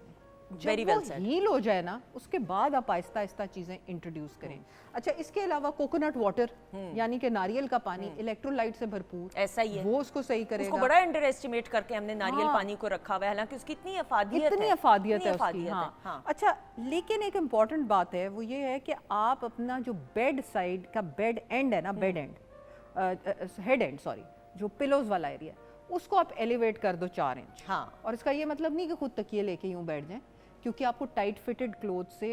Very well said. हील हो जाए ना, उसके बाद आप आहिस्ता आहिस्ता चीज़ें इंट्रोड्यूस करें। अच्छा, इसके अलावा कोकोनट वाटर यानी कि नारियल का पानी इलेक्ट्रोलाइट से भरपूर, ऐसा ही है, वो उसको सही उसको करेगा। बड़ा अंडर एस्टिमेट करके हमने नारियल हाँ। पानी को रखा हुआ है, हालांकि उसकी इतनी अफादियत इतनी है, अफादियत है उसकी। अफादियत हाँ। है। हाँ। अच्छा, लेकिन एक इम्पॉर्टेंट बात है, वो ये है कि आप अपना जो बेड साइड का बेड एंड है ना, bed and head and sorry, जो पिलोज वाला एरिया, उसको आप एलिवेट कर दो 4 इंच। हाँ। और इसका ये मतलब नहीं कि खुद तकिए लेके यूं बैठ जाएं, क्योंकि आपको टाइट फिटेड क्लोथ से,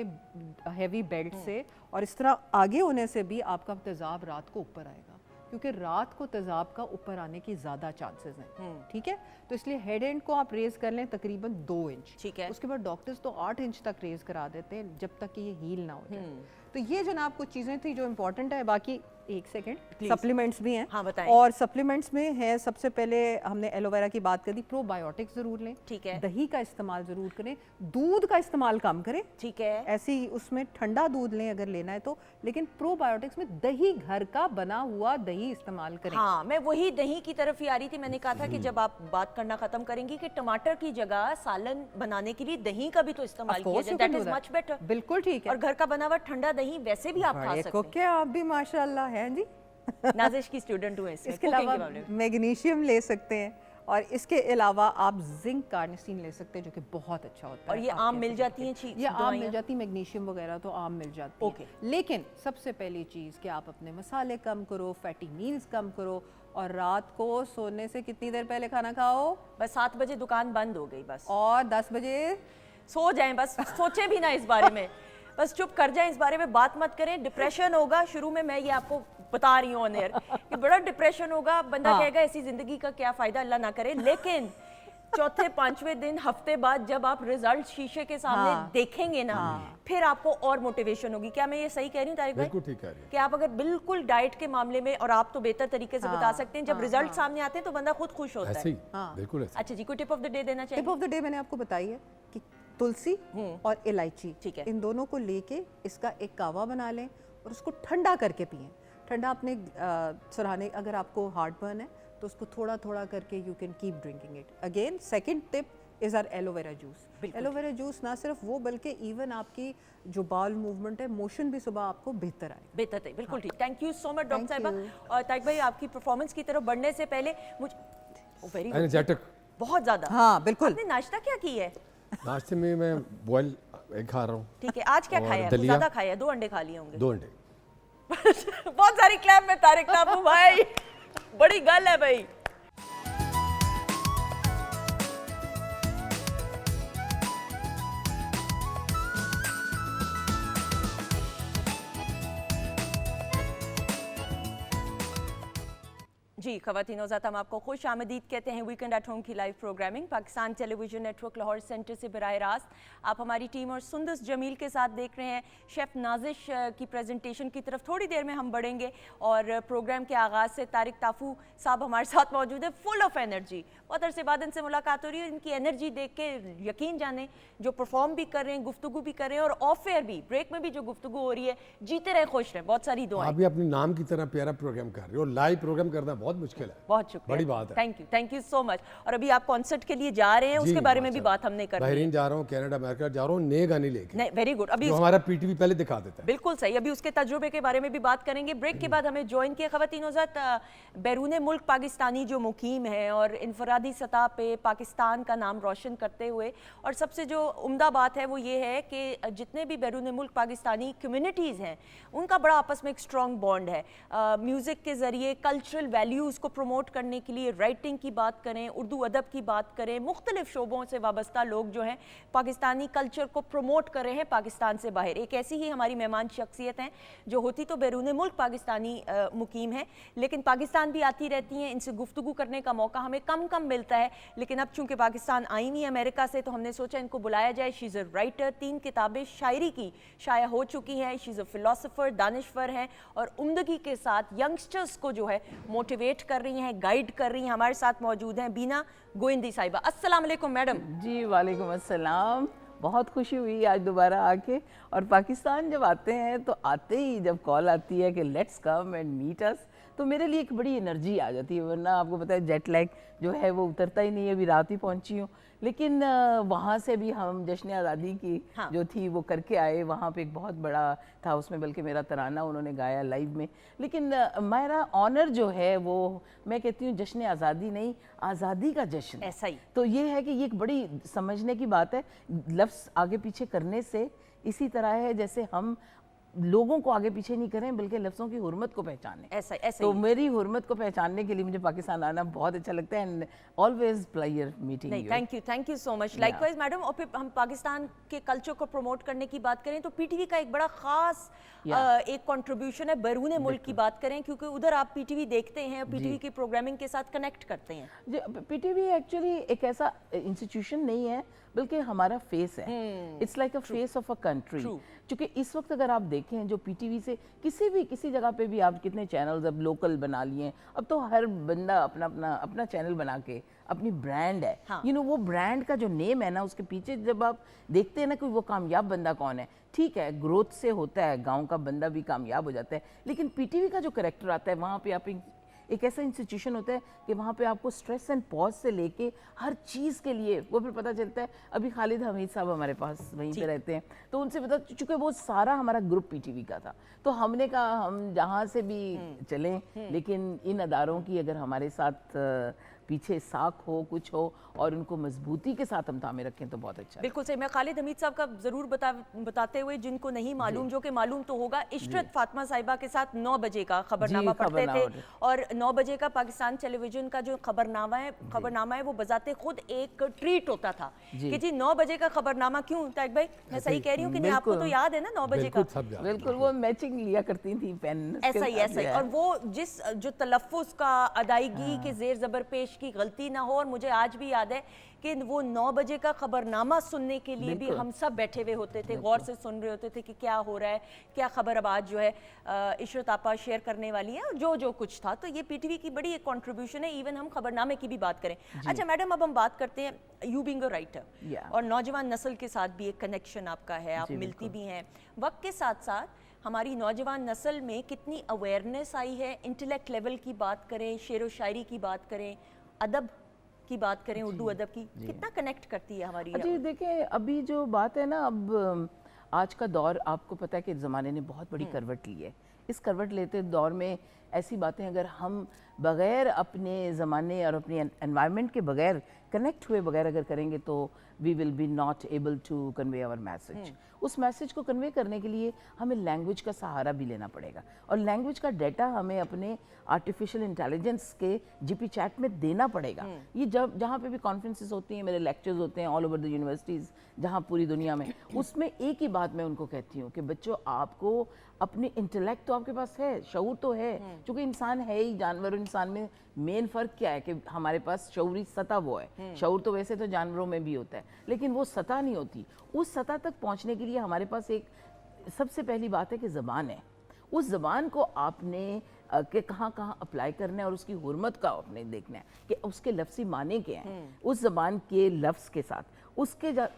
हैवी बेल्ट से और इस तरह आगे होने से भी आपका तेजाब रात को ऊपर आएगा, क्योंकि रात को तेजाब का ऊपर आने की ज़्यादा चांसेस हैं। ठीक है, तो इसलिए हेड एंड को आप रेज कर लें तकरीबन 2 इंच। ठीक है। उसके बाद डॉक्टर्स तो 8 इंच तक रेज करा देते हैं जब तक कि ये हील ना हो जाए। तो ये जनाब कुछ चीज़ें थी जो इम्पोर्टेंट है। बाकी एक सेकेंड, सप्लीमेंट्स भी हैं। हाँ, बताएं। और सप्लीमेंट्स में है, सबसे पहले हमने एलोवेरा की बात कर दी, प्रोबायोटिक्स ज़रूर लें। ठीक है। दही का इस्तेमाल ज़रूर करें, दूध का इस्तेमाल कम करें। ठीक है। ऐसी उसमें ठंडा दूध लें अगर लेना है तो, लेकिन प्रोबायोटिक्स में दही, घर का बना हुआ दही इस्तेमाल करें। हाँ, मैं वही दही की तरफ ही आ रही थी। मैंने कहा था कि जब आप बात करना खत्म करेंगी कि टमाटर की जगह सालन बनाने के लिए दही का भी तो इस्तेमाल किया जाए, दैट इज मच बेटर। बिल्कुल ठीक है। और घर का बना हुआ ठंडा दही वैसे भी आप खा सकते हैं। क्या आप भी माशाल्लाह हैं जी। नाजिश की स्टूडेंट हूँ इसके अलावा मैग्नीशियम ले सकते हैं। और इसके अलावा आप जिंक कार्निसिन ले सकते हैं जो कि बहुत अच्छा होता और है ये आपके आम मिल acidity जाती हैं के। चीज ये आम मिल जाती है, मैग्नीशियम वगैरह तो आम मिल जाती है। ओके। लेकिन सबसे पहली चीज़ कि आप अपने मसाले कम करो, फैटी मील्स कम करो, और रात को सोने से कितनी देर पहले खाना खाओ? बस 7 बजे दुकान बंद हो गई बस, और 10 बजे सो जाएं बस, सोचे भी ना इस बारे में, बस चुप कर जाएं, इस बारे में बात मत करें। डिप्रेशन होगा शुरू में, मैं ये आपको बता रही हूँ ऑन एयर कि बड़ा डिप्रेशन होगा, बंदा हाँ। कहेगा ऐसी जिंदगी का क्या फायदा, अल्लाह ना करे। लेकिन चौथे 5वें दिन, हफ्ते बाद जब आप रिजल्ट शीशे के सामने हाँ। देखेंगे ना, फिर आपको और मोटिवेशन होगी। क्या मैं ये सही कह रही हूँ तारिक भाई? बिल्कुल ठीक कह रही है। कि आप अगर बिल्कुल डाइट के मामले में, और आप तो बेहतर तरीके से बता सकते हैं, जब रिजल्ट सामने आते हैं तो बंदा खुद खुश होता ऐसे है। ही बिल्कुल ऐसे। अच्छा जी, कोई टिप ऑफ द डे देना टिप चाहिए? ऑफ द डे मैंने आपको बताई है कि तुलसी और इलायची, ठीक है। इन दोनों को लेके इसका एक कावा बना लें और उसको ठंडा करके पिएं। ठंडा अपने सुराने, अगर आपको हार्ट बर्न है तो उसको थोड़ा थोड़ा करके you can keep drinking it. Again second tip is our aloe vera juice. Aloe vera juice ना सिर्फ वो बल्कि इवन आपकी जो बाल मूवमेंट है, मोशन भी सुबह आपको बेहतर आएगा। बेहतर थे, बिल्कुल ठीक। Thank you so much doctor Thank साहिबा। you. और तारिक भाई, आपकी परफॉर्मेंस की तरफ बढ़ने से पहले मुझे वेरी एनर्जेटिक। बहुत ज्यादा। हाँ बिल्कुल। आपने नाश्ता क्या की है? नाश्ते में मैं बॉयल एग खा रहा हूँ, ठीक है, आज क्या और खाया है? दलिया। ज्यादा खाया है, 2 अंडे खा लिए होंगे। 2 अंडे। बहुत सारी क्लैप में तारिक ताबू भाई, बड़ी गल है भाई। जी ख़वातीन और हम आपको खुश आमदीद कहते हैं वीकेंड एट होम की live programming Pakistan television network Lahore centre से बराह रास्त आप हमारी टीम और सुंदस जमील के साथ देख रहे हैं। शेफ़ नाजिश की प्रेजेंटेशन की तरफ थोड़ी देर में हम बढ़ेंगे और प्रोग्राम के आगाज़ से तारिक ताफू साहब हमारे साथ मौजूद है, फुल ऑफ एनर्जी। बहुत अरसे बाद इनसे मुलाकात हो रही है, इनकी एनर्जी देख के यकीन जाने जो परफॉर्म भी कर रहे हैं, गुफ्तगू भी कर रहे हैं और ऑफ एयर भी, ब्रेक में भी जो गुफ्तगू हो रही है, जीते रहे, खुश रहे। बहुत सारी दुआएं। आप भी अपने नाम की तरह प्यारा प्रोग्राम कर रहे हो। लाइव प्रोग्राम करना बहुत मुश्किल है। बहुत शुक्रिया, बड़ी बात है। Thank you so much. और अभी आप कॉन्सर्ट के लिए जा रहे हैं, उसके बारे में भी बात हमने कर ली है। बहरीन जा रहा हूँ, कनाडा, अमेरिका जा रहा हूँ, नए गाने लेके, नहीं, वेरी गुड। अभी जो हमारा पीटीवी पहले दिखा देता है। बिल्कुल सही, अभी उसके तजुर्बे के बारे में भी बात करेंगे। ब्रेक के बाद हमें ज्वाइन किया ख़वातीन बैरून मुल्क पाकिस्तानी जो मुकीम है और इनफरादी सतह पे पाकिस्तान का नाम रोशन करते हुए, और सबसे जो उम्दा बात है वो ये है कि जितने भी बैरून मुल्क पाकिस्तानी कम्युनिटीज़ हैं उनका बड़ा आपस में एक स्ट्रॉन्ग बॉन्ड है। म्यूज़िक के ज़रिए कल्चरल वैल्यूज़ को प्रमोट करने के लिए, राइटिंग की बात करें, उर्दू अदब की बात करें, मुख्तलिफ शोबों से वाबस्ता लोग जो हैं पाकिस्तानी कल्चर को प्रमोट कर रहे हैं पाकिस्तान से बाहर। एक ऐसी ही हमारी मेहमान शख्सियत हैं जो होती तो बैरून मुल्क पाकिस्तानी मुकीम है, लेकिन पाकिस्तान भी आती रहती हैं। इनसे गुफ्तगू करने का मौका हमें कम मिलता है, लेकिन अब चूंकि पाकिस्तान आई हुई है अमेरिका से, तो हमने सोचा इनको बुलाया जाए। शी इज़ अ राइटर, 3 किताबें शायरी की शाया हो चुकी हैं। शी इज़ अ फिलोसोफर, दानिश्वर हैं और उम्दगी के साथ यंगस्टर्स को जो है मोटिवेट कर रही हैं, गाइड कर रही हैं। हमारे साथ मौजूद हैं बीना गोइंदी साहिबा। अस्सलाम वालेकुम मैडम। जी वालेकुम अस्सलाम। बहुत खुशी हुई आज दोबारा आके, और पाकिस्तान जब आते हैं तो आते ही जब कॉल आती है कि let's come and meet us, तो मेरे लिए एक बड़ी एनर्जी आ जाती है। वरना आपको पता है जेट लैग जो है वो उतरता ही नहीं है। अभी रात ही पहुंची हूँ, लेकिन वहाँ से भी हम जश्न आज़ादी की जो थी वो करके आए। वहाँ पे एक बहुत बड़ा था, उसमें बल्कि मेरा तराना उन्होंने गाया लाइव में। लेकिन मेरा ऑनर जो है वो, मैं कहती हूँ जश्न आज़ादी नहीं, आज़ादी का जश्न। ऐसा ही तो ये है कि ये एक बड़ी समझने की बात है। लफ्ज़ आगे पीछे करने से इसी तरह है जैसे हम लोगों को आगे पीछे नहीं करें बल्कि लफ्ज़ों की हुर्मत को पहचानें। ऐसा तो ही। मेरी हुर्मत को पहचानने के लिए मुझे पाकिस्तान आना बहुत अच्छा लगता है। एंड ऑलवेज प्लेजर मीटिंग नहीं, you. Thank you so much. Likewise madam. और फिर हम पाकिस्तान के कल्चर को प्रमोट करने की बात करें तो पीटीवी का एक बड़ा खास एक कंट्रीब्यूशन है बैरून मुल्क की बात करें, क्योंकि उधर आप पीटीवी देखते हैं, पीटीवी की प्रोग्रामिंग के साथ कनेक्ट करते हैं। पीटीवी एक्चुअली एक ऐसा इंस्टीट्यूशन नहीं है बल्कि हमारा फेस है। It's like a face of a country. क्योंकि इस वक्त अगर आप देखें जो पीटीवी से किसी जगह पे भी आप कितने चैनल्स अब लोकल बना लिए, अब तो हर बंदा अपना चैनल बना के अपनी ब्रांड है। यू नो वो ब्रांड का जो नेम है ना, उसके पीछे जब आप देखते हैं ना कि वो कामयाब बंदा कौन है, ठीक है ग्रोथ से होता है, गांव का बंदा भी कामयाब हो जाता है, लेकिन पीटीवी का जो कैरेक्टर आता है वहाँ पे आप एक ऐसा इंस्टीट्यूशन होता है कि वहाँ पे आपको स्ट्रेस एंड पॉज से लेके हर चीज़ के लिए वो फिर पता चलता है। अभी खालिद हमीद साहब हमारे पास वहीं पे रहते हैं, तो उनसे पता, चूँकि वो सारा हमारा ग्रुप पीटीवी का था, तो हमने कहा हम जहाँ से भी चलें, लेकिन इन अदारों की अगर हमारे साथ पीछे साख हो, कुछ हो, और उनको मजबूती के साथ हम थामे रखें तो बहुत अच्छा। बिल्कुल सही। मैं खालिद हमीद साहब का जरूर बताते हुए, जिनको नहीं मालूम, जो कि मालूम तो होगा, इशरत फातिमा साहिबा के साथ 9 बजे का खबरनामा पढ़ते थे, और 9 बजे का पाकिस्तान टेलीविजन का जो खबरनामा है वो बजाते खुद एक ट्रीट होता था कि जी 9 बजे का खबरनामा। क्यों तारिक भाई, मैं सही कह रही हूँ कि नहीं? आपको तो याद है ना 9 बजे का? बिल्कुल, वो मैचिंग लिया करती थी पेन, ऐसा ही। और वो जो तलफ्फुज़ का, अदायगी के जेर ज़बर पेश की गलती ना हो। और मुझे आज भी याद है कि वो 9 बजे का खबरनामा सुनने के लिए भी हम सब बैठे हुए होते थे, गौर से सुन रहे होते थे कि क्या हो रहा है, क्या खबर अब आज जो है इशरत आपा शेयर करने वाली है, जो कुछ था। तो ये पीटीवी की बड़ी एक कंट्रीब्यूशन है। इवन हम खबरनामे की भी बात करें। अच्छा मैडम, अब हम बात करते हैं, यू बीइंग अ राइटर और नौजवान नस्ल के साथ भी एक कनेक्शन आपका है, आप मिलती भी हैं। वक्त के साथ साथ हमारी नौजवान नस्ल में कितनी अवेयरनेस आई है, इंटेलेक्ट लेवल की बात करें, शेर व शायरी की बात करें, अदब की बात करें, उर्दू अदब की, कितना कनेक्ट करती है हमारी? जी देखिए, अभी जो बात है ना, अब आज का दौर आपको पता है कि ज़माने ने बहुत बड़ी करवट ली है। इस करवट लेते दौर में ऐसी बातें अगर हम बग़ैर अपने ज़माने और अपने एनवायरनमेंट के बगैर, कनेक्ट हुए बगैर अगर करेंगे तो we will be not able to convey our message. उस मैसेज को कन्वे करने के लिए हमें लैंग्वेज का सहारा भी लेना पड़ेगा, और लैंग्वेज का डाटा हमें अपने आर्टिफिशियल इंटेलिजेंस के जीपी चैट में देना पड़ेगा। ये जहाँ पे भी कॉन्फ्रेंसेस होती हैं, मेरे लेक्चर्स होते हैं ऑल ओवर द यूनिवर्सिटीज़ जहाँ पूरी दुनिया में, उसमें एक ही बात मैं उनको कहती हूँ कि बच्चों, आपको अपनी इंटेलेक्ट तो आपके पास है, शऊर तो है, क्योंकि इंसान है ही जानवर और इंसान में मेन फ़र्क क्या है कि हमारे पास शऊरी सतह वो है। शऊर तो वैसे तो जानवरों में भी होता है, लेकिन वो सतह नहीं होती। उस सतह तक पहुंचने के लिए हमारे पास एक सबसे पहली बात है कि ज़बान है। उस ज़बान को आपने कि कहाँ अप्लाई करना है और उसकी हुर्मत का आपने देखना है कि उसके लफ्ज़ी माने क्या हैं। उस ज़बान के लफ्ज़ के साथ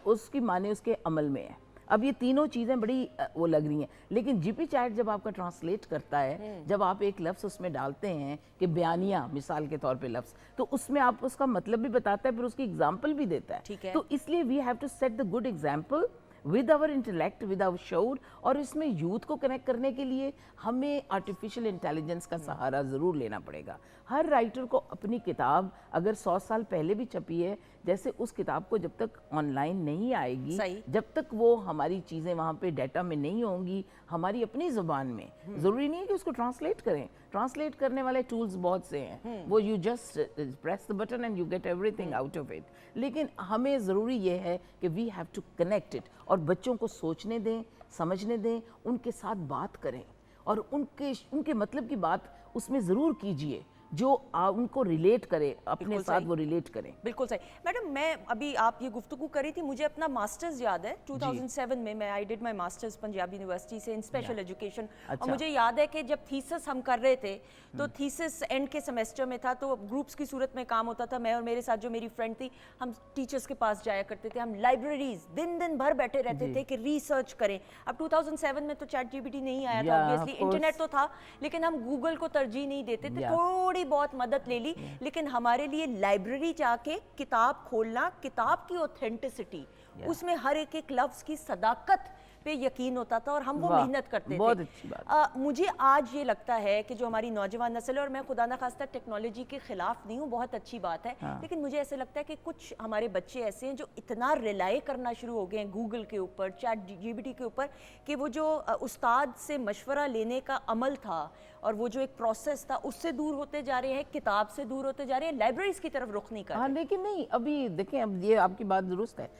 उसकी माने उसके अमल में है। अब ये तीनों चीज़ें बड़ी वो लग रही हैं, लेकिन जीपी चैट जब आपका ट्रांसलेट करता है, जब आप एक लफ्ज़ उसमें डालते हैं कि बयानिया मिसाल के तौर पे लफ्ज़, तो उसमें आप उसका मतलब भी बताता है, फिर उसकी एग्जाम्पल भी देता है। ठीक है। तो इसलिए we have to set the good example with our intellect, with our शऊर, और इसमें यूथ को कनेक्ट करने के लिए हमें आर्टिफिशियल इंटेलिजेंस का सहारा ज़रूर लेना पड़ेगा। हर राइटर को अपनी किताब अगर 100 साल पहले भी छपी है, जैसे उस किताब को जब तक ऑनलाइन नहीं आएगी, जब तक वो हमारी चीज़ें वहाँ पे डाटा में नहीं होंगी, हमारी अपनी ज़ुबान में, ज़रूरी नहीं है कि उसको ट्रांसलेट करें। ट्रांसलेट करने वाले टूल्स बहुत से हैं, वो you just press the button and you get everything out of it. लेकिन हमें ज़रूरी ये है कि we have to connect it, और बच्चों को सोचने दें, समझने दें, उनके साथ बात करें, और उनके मतलब की बात उसमें ज़रूर कीजिए जो उनको रिलेट करे, अपने साथ वो रिलेट करें। बिल्कुल सही। मैडम, मैं अभी आप ये गुफ्तगू करी थी, मुझे अपना मास्टर्स याद है 2007 में। मैं I did my masters Punjab university से इन स्पेशल एजुकेशन। और मुझे याद है कि जब थीसिस हम कर रहे थे, तो थीसिस एंड के सेमेस्टर में था, तो ग्रुप्स की सूरत में काम होता था। मैं और मेरे साथ जो मेरी फ्रेंड थी, हम टीचर्स के पास जाया करते थे, हम लाइब्रेरीज दिन भर बैठे रहते थे कि रिसर्च करें। अब 2007 में तो चैट जीपीटी नहीं आया था, ऑब्वियसली इंटरनेट तो था, लेकिन हम गूगल को तरजीह नहीं देते थे। थोड़ी बहुत मदद ले ली, लेकिन हमारे लिए लाइब्रेरी जाके किताब खोलना, किताब की ऑथेंटिसिटी, उसमें हर एक लफ्ज की सदाकत पे यकीन होता था, और हम वो मेहनत करते थे। बहुत अच्छी बात। मुझे आज ये लगता है कि जो हमारी नौजवान नस्ल है, और मैं खुदा ना खास्ता टेक्नोलॉजी के खिलाफ नहीं हूँ, बहुत अच्छी बात है, लेकिन मुझे ऐसे लगता है कि कुछ हमारे बच्चे ऐसे हैं जो इतना रिलाई करना शुरू हो गए हैं गूगल के ऊपर, चैट जीपीटी के ऊपर, कि वो जो उस्ताद से मशवरा लेने का अमल था और वो जो एक प्रोसेस था, उससे दूर होते जा रहे हैं, किताब से दूर होते जा रहे हैं, लाइब्रेरीज की तरफ रुख नहीं कर रहे। लेकिन नहीं, अभी देखें, अब ये आपकी बात दुरुस्त है,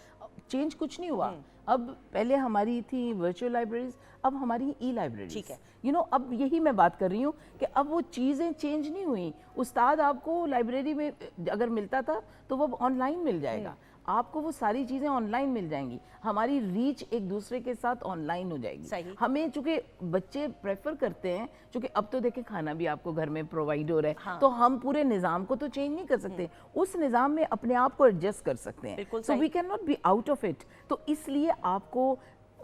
चेंज कुछ नहीं हुआ। अब पहले हमारी थी वर्चुअल लाइब्रेरीज, अब हमारी ई लाइब्रेरीज। ठीक है। यू नो, अब यही मैं बात कर रही हूँ कि अब वो चीज़ें चेंज नहीं हुई। उस्ताद आपको लाइब्रेरी में अगर मिलता था तो वो ऑनलाइन मिल जाएगा, आपको वो सारी चीज़ें ऑनलाइन मिल जाएंगी, हमारी रीच एक दूसरे के साथ ऑनलाइन हो जाएगी। हमें चूंकि बच्चे प्रेफर करते हैं, चूंकि अब तो देखें खाना भी आपको घर में प्रोवाइड हो रहा है, तो हम पूरे निज़ाम को तो चेंज नहीं कर सकते, उस निज़ाम में अपने आप को एडजस्ट कर सकते हैं। So we can not be out of it. तो इसलिए आपको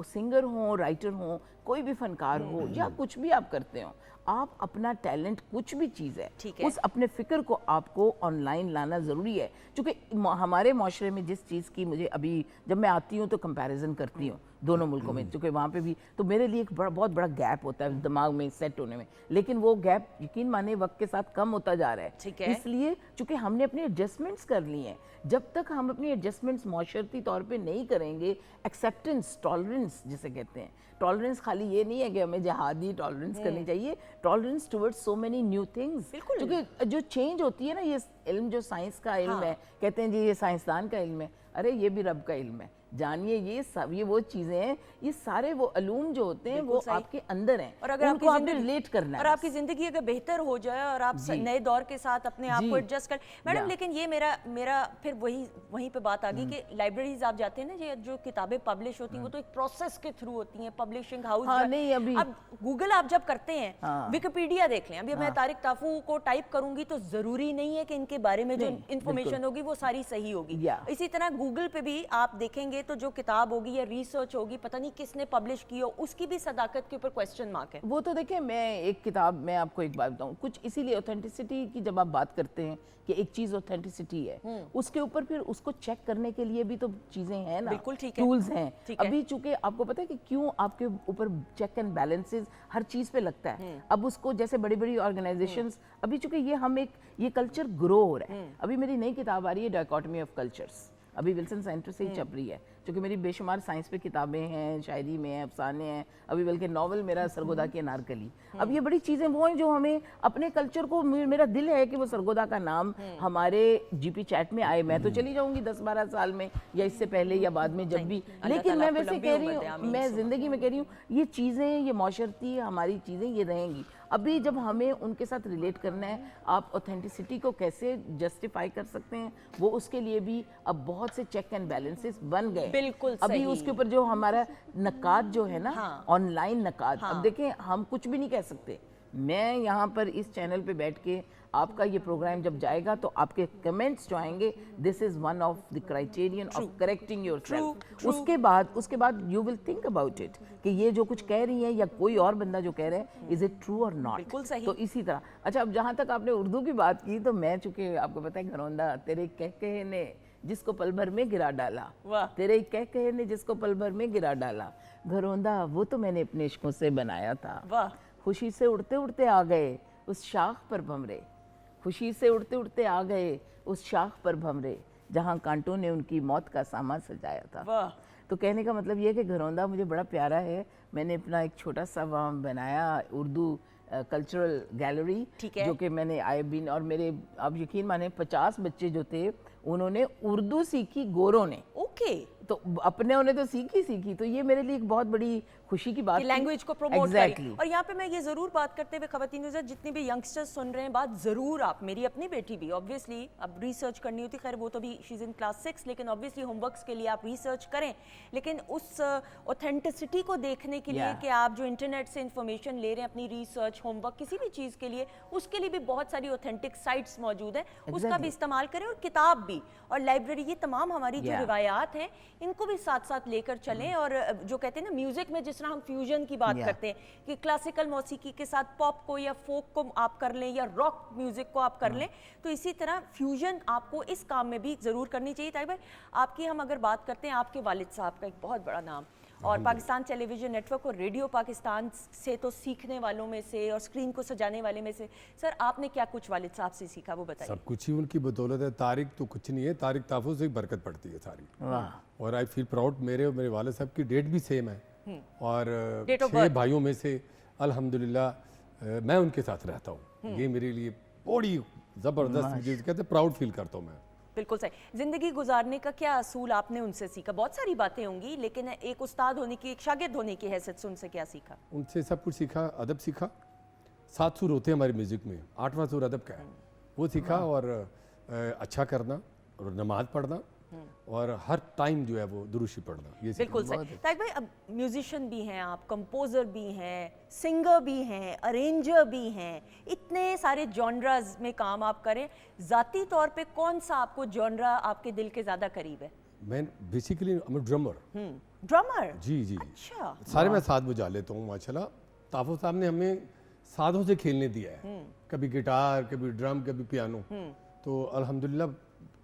सिंगर हो, राइटर हो, कोई भी फनकार हो, या कुछ भी आप करते हो, आप अपना टैलेंट कुछ भी चीज़ है, उस अपने फ़िक्र को आपको ऑनलाइन लाना ज़रूरी है। क्योंकि हमारे माशरे में जिस चीज़ की मुझे अभी जब मैं आती हूँ तो कंपैरिजन करती हूँ, दोनों मुल्कों में, क्योंकि वहाँ पे भी तो मेरे लिए एक बहुत बड़ा गैप होता है दिमाग में सेट होने में, लेकिन वो गैप यकीन माने वक्त के साथ कम होता जा रहा ठीक है। है। इसलिए चूंकि हमने अपनी एडजस्टमेंट्स कर ली हैं, जब तक हम अपनी एडजस्टमेंट्स माशरती तौर पे नहीं करेंगे, एक्सेप्टेंस, टॉलरेंस जिसे कहते हैं, टॉलरेंस खाली ये नहीं है कि हमें जहादी टॉलरेंस करनी चाहिए, tolerance towards so many new things, क्योंकि जो चेंज होती है ना, ये इल्म जो साइंस का इल्म है, कहते हैं जी ये साइंसदान का इल्म है, अरे ये भी रब का इल्म है, जानिए ये सब, ये वो चीजें हैं, ये सारे वो अलूम जो होते हैं वो आपके अंदर हैं, और अगर उनको आपने रिलेट करना है, और आपकी जिंदगी अगर बेहतर हो जाए और आप नए दौर के साथ अपने आप को एडजस्ट कर, मैडम लेकिन ये मेरा फिर वहीं पे बात आ गई कि लाइब्रेरीज आप जाते हैं ना, ये जो किताबें पब्लिश होती हैं वो तो एक प्रोसेस के थ्रू होती हैं, पब्लिशिंग हाउस। नहीं अभी अब गूगल आप जब करते हैं, विकिपीडिया देख लें, अभी मैं तारिक ताफू को टाइप करूंगी तो जरूरी नहीं है कि इनके बारे में जो इंफॉर्मेशन होगी वो सारी सही होगी। इसी तरह गूगल पे भी आप देखेंगे तो जो किताब होगी या रिसर्च होगी, पता नहीं किसने पब्लिश की हो, उसकी भी सदाकत के ऊपर क्वेश्चन मार्क है। वो तो देखिए, मैं एक किताब, मैं आपको एक बात बताऊं, कुछ इसीलिए ऑथेंटिसिटी की जब आप बात करते हैं कि एक चीज ऑथेंटिसिटी है, उसके ऊपर फिर उसको चेक करने के लिए भी तो चीजें हैं ना, बिल्कुल ठीक है, टूल्स हैं। अभी चूंकि आपको पता है कि क्यों आपके ऊपर चेक एंड बैलेंसेस हर चीज पे लगता है, अब उसको जैसे बड़ी बड़ी ऑर्गेनाइजेशंस, अभी चूंकि ये कल्चर ग्रो हो रहा है, अभी मेरी नई किताब आ रही है डायकोटमी ऑफ कल्चर्स, अभी विल्सन सेंटर से ही छप रही है, क्योंकि मेरी बेशुमार साइंस पे किताबें हैं, शायरी में हैं, अफसाने हैं, अभी बल्कि नॉवल मेरा सरगोदा की अनारकली। अब ये बड़ी चीज़ें वो हैं जो हमें अपने कल्चर को, मेरा दिल है कि वो सरगोदा का नाम हमारे जीपी चैट में आए। मैं तो चली जाऊंगी 10-12 साल में या इससे पहले या बाद में जब भी, लेकिन मैं वैसे कह रही हूँ, मैं ज़िंदगी में कह रही हूँ, ये चीज़ें, ये माशरती हमारी चीज़ें ये रहेंगी। अभी जब हमें उनके साथ रिलेट करना है, आप ऑथेंटिसिटी को कैसे जस्टिफाई कर सकते हैं, वो उसके लिए भी अब बहुत से चेक एंड बैलेंसेस बन गए। बिल्कुल अभी उसके ऊपर जो हमारा नकाद जो है ना, ऑनलाइन नकाद, अब देखें हम कुछ भी नहीं कह सकते। मैं यहाँ पर इस चैनल पे बैठ के आपका ये प्रोग्राम जब जाएगा तो आपके कमेंट्स जो आएंगे, this is one of the criterion of correcting yourself. उसके बाद you will think about it कि ये जो कुछ कह रही है या कोई और बंदा जो कह रहा है, इज इट ट्रू और नॉट। तो इसी तरह, अच्छा, अब जहाँ तक आपने उर्दू की बात की, तो मैं चूंकि आपको पता है, घरौंदा तेरे कहे ने जिसको पल भर में गिरा डाला, तेरे कहे ने जिसको पल भर में गिरा डाला, घरौंदा वो तो मैंने अपने इश्कों से बनाया था, खुशी से उड़ते उड़ते आ गए उस शाख पर भंवरे, खुशी से उड़ते उड़ते आ गए उस शाख पर भंवरे, जहाँ कांटों ने उनकी मौत का सामान सजाया था। तो कहने का मतलब ये है कि घरौंदा मुझे बड़ा प्यारा है। मैंने अपना एक छोटा सा वहाँ बनाया उर्दू कल्चरल गैलरी, जो कि मैंने और मेरे, आप यकीन माने 50 बच्चे जो थे उन्होंने उर्दू सीखी गोरों ने। तो अपने तो सीखी, तो ये मेरे लिए एक बहुत बड़ी खुशी की बात, लैंग्वेज को प्रमोट करें। और यहाँ पे मैं ये जरूर बात करते हुए खवातीन जितने भी यंगस्टर्स सुन रहे हैं, बात जरूर आप, मेरी अपनी बेटी भी ऑब्वियसली अब रिसर्च करनी होती, खैर वो तो भी शी इज इन क्लास 6, लेकिन ऑब्वियसली होमवर्क्स के लिए आप रिसर्च करें, लेकिन उस ऑथेंटिसिटी को देखने के लिए कि आप जो इंटरनेट से इंफॉर्मेशन ले रहे हैं अपनी रिसर्च, होमवर्क, किसी भी चीज़ के लिए, उसके लिए भी बहुत सारी ऑथेंटिक साइट्स मौजूद है, उसका भी इस्तेमाल करें, और किताब भी और लाइब्रेरी, ये तमाम हमारी जो रिवायात हैं इनको भी साथ साथ लेकर चलें। और जो कहते हैं ना म्यूजिक में जिस तरह हम फ्यूजन की बात करते हैं कि क्लासिकल मौसीकी के साथ पॉप को या फोक को आप कर लें या रॉक म्यूजिक को आप कर लें, तो इसी तरह फ्यूजन आपको इस काम में भी जरूर करनी चाहिए। ताकि भाई आपकी हम अगर बात करते हैं, आपके वालिद साहब का एक बहुत बड़ा नाम, और पाकिस्तान टेलीविजन नेटवर्क और रेडियो पाकिस्तान से तो सीखने वालों में से और स्क्रीन को सजाने वाले में से, सर आपने क्या कुछ वालिद साहब से सीखा, वो बताइए। सब कुछ ही उनकी बदौलत है। तारिक तो कुछ नहीं है, तारिक ताफूज से ही बरकत पड़ती है सारी। और आई फील प्राउड, मेरे और मेरे वालिद साहब की डेट भी सेम है, और 6 भाइयों में से अल्हम्दुलिल्लाह मैं उनके साथ रहता हूँ। ये मेरे लिए बड़ी ज़बरदस्त चीज़, कहते प्राउड फील करता हूँ मैं। बिल्कुल सही। जिंदगी गुजारने का क्या असूल आपने उनसे सीखा? बहुत सारी बातें होंगी, लेकिन एक उस्ताद होने की, एक शागिर्द होने की हैसियत से उनसे क्या सीखा? उनसे सब कुछ सीखा। अदब सीखा, 7 सुर होते हैं हमारी म्यूजिक में, 8वां सुर अदब का है, वो सीखा। और अच्छा करना और नमाज पढ़ना और हर टाइम जो है वो दुरूशी पढ़ना, ये बिल्कुल सही। तारिक भाई, अब म्यूजिशियन भी हैं आप, कंपोजर भी हैं, सिंगर भी हैं, अरेंजर भी हैं, इतने सारे जॉनराज में काम आप करें, ज़ाती तौर पे कौन सा आपको जॉनरा आपके दिल के ज़्यादा करीब है? मैं बेसिकली ड्रमर। ड्रमर? जी जी। अच्छा। सारे मैं साथ बजा लेता हूँ माशाल्लाह। ताफूज साहब ने हमें साधों से खेलने दिया है, कभी गिटार, कभी ड्रम, कभी पियानो। तो अल्हम्दुलिल्लाह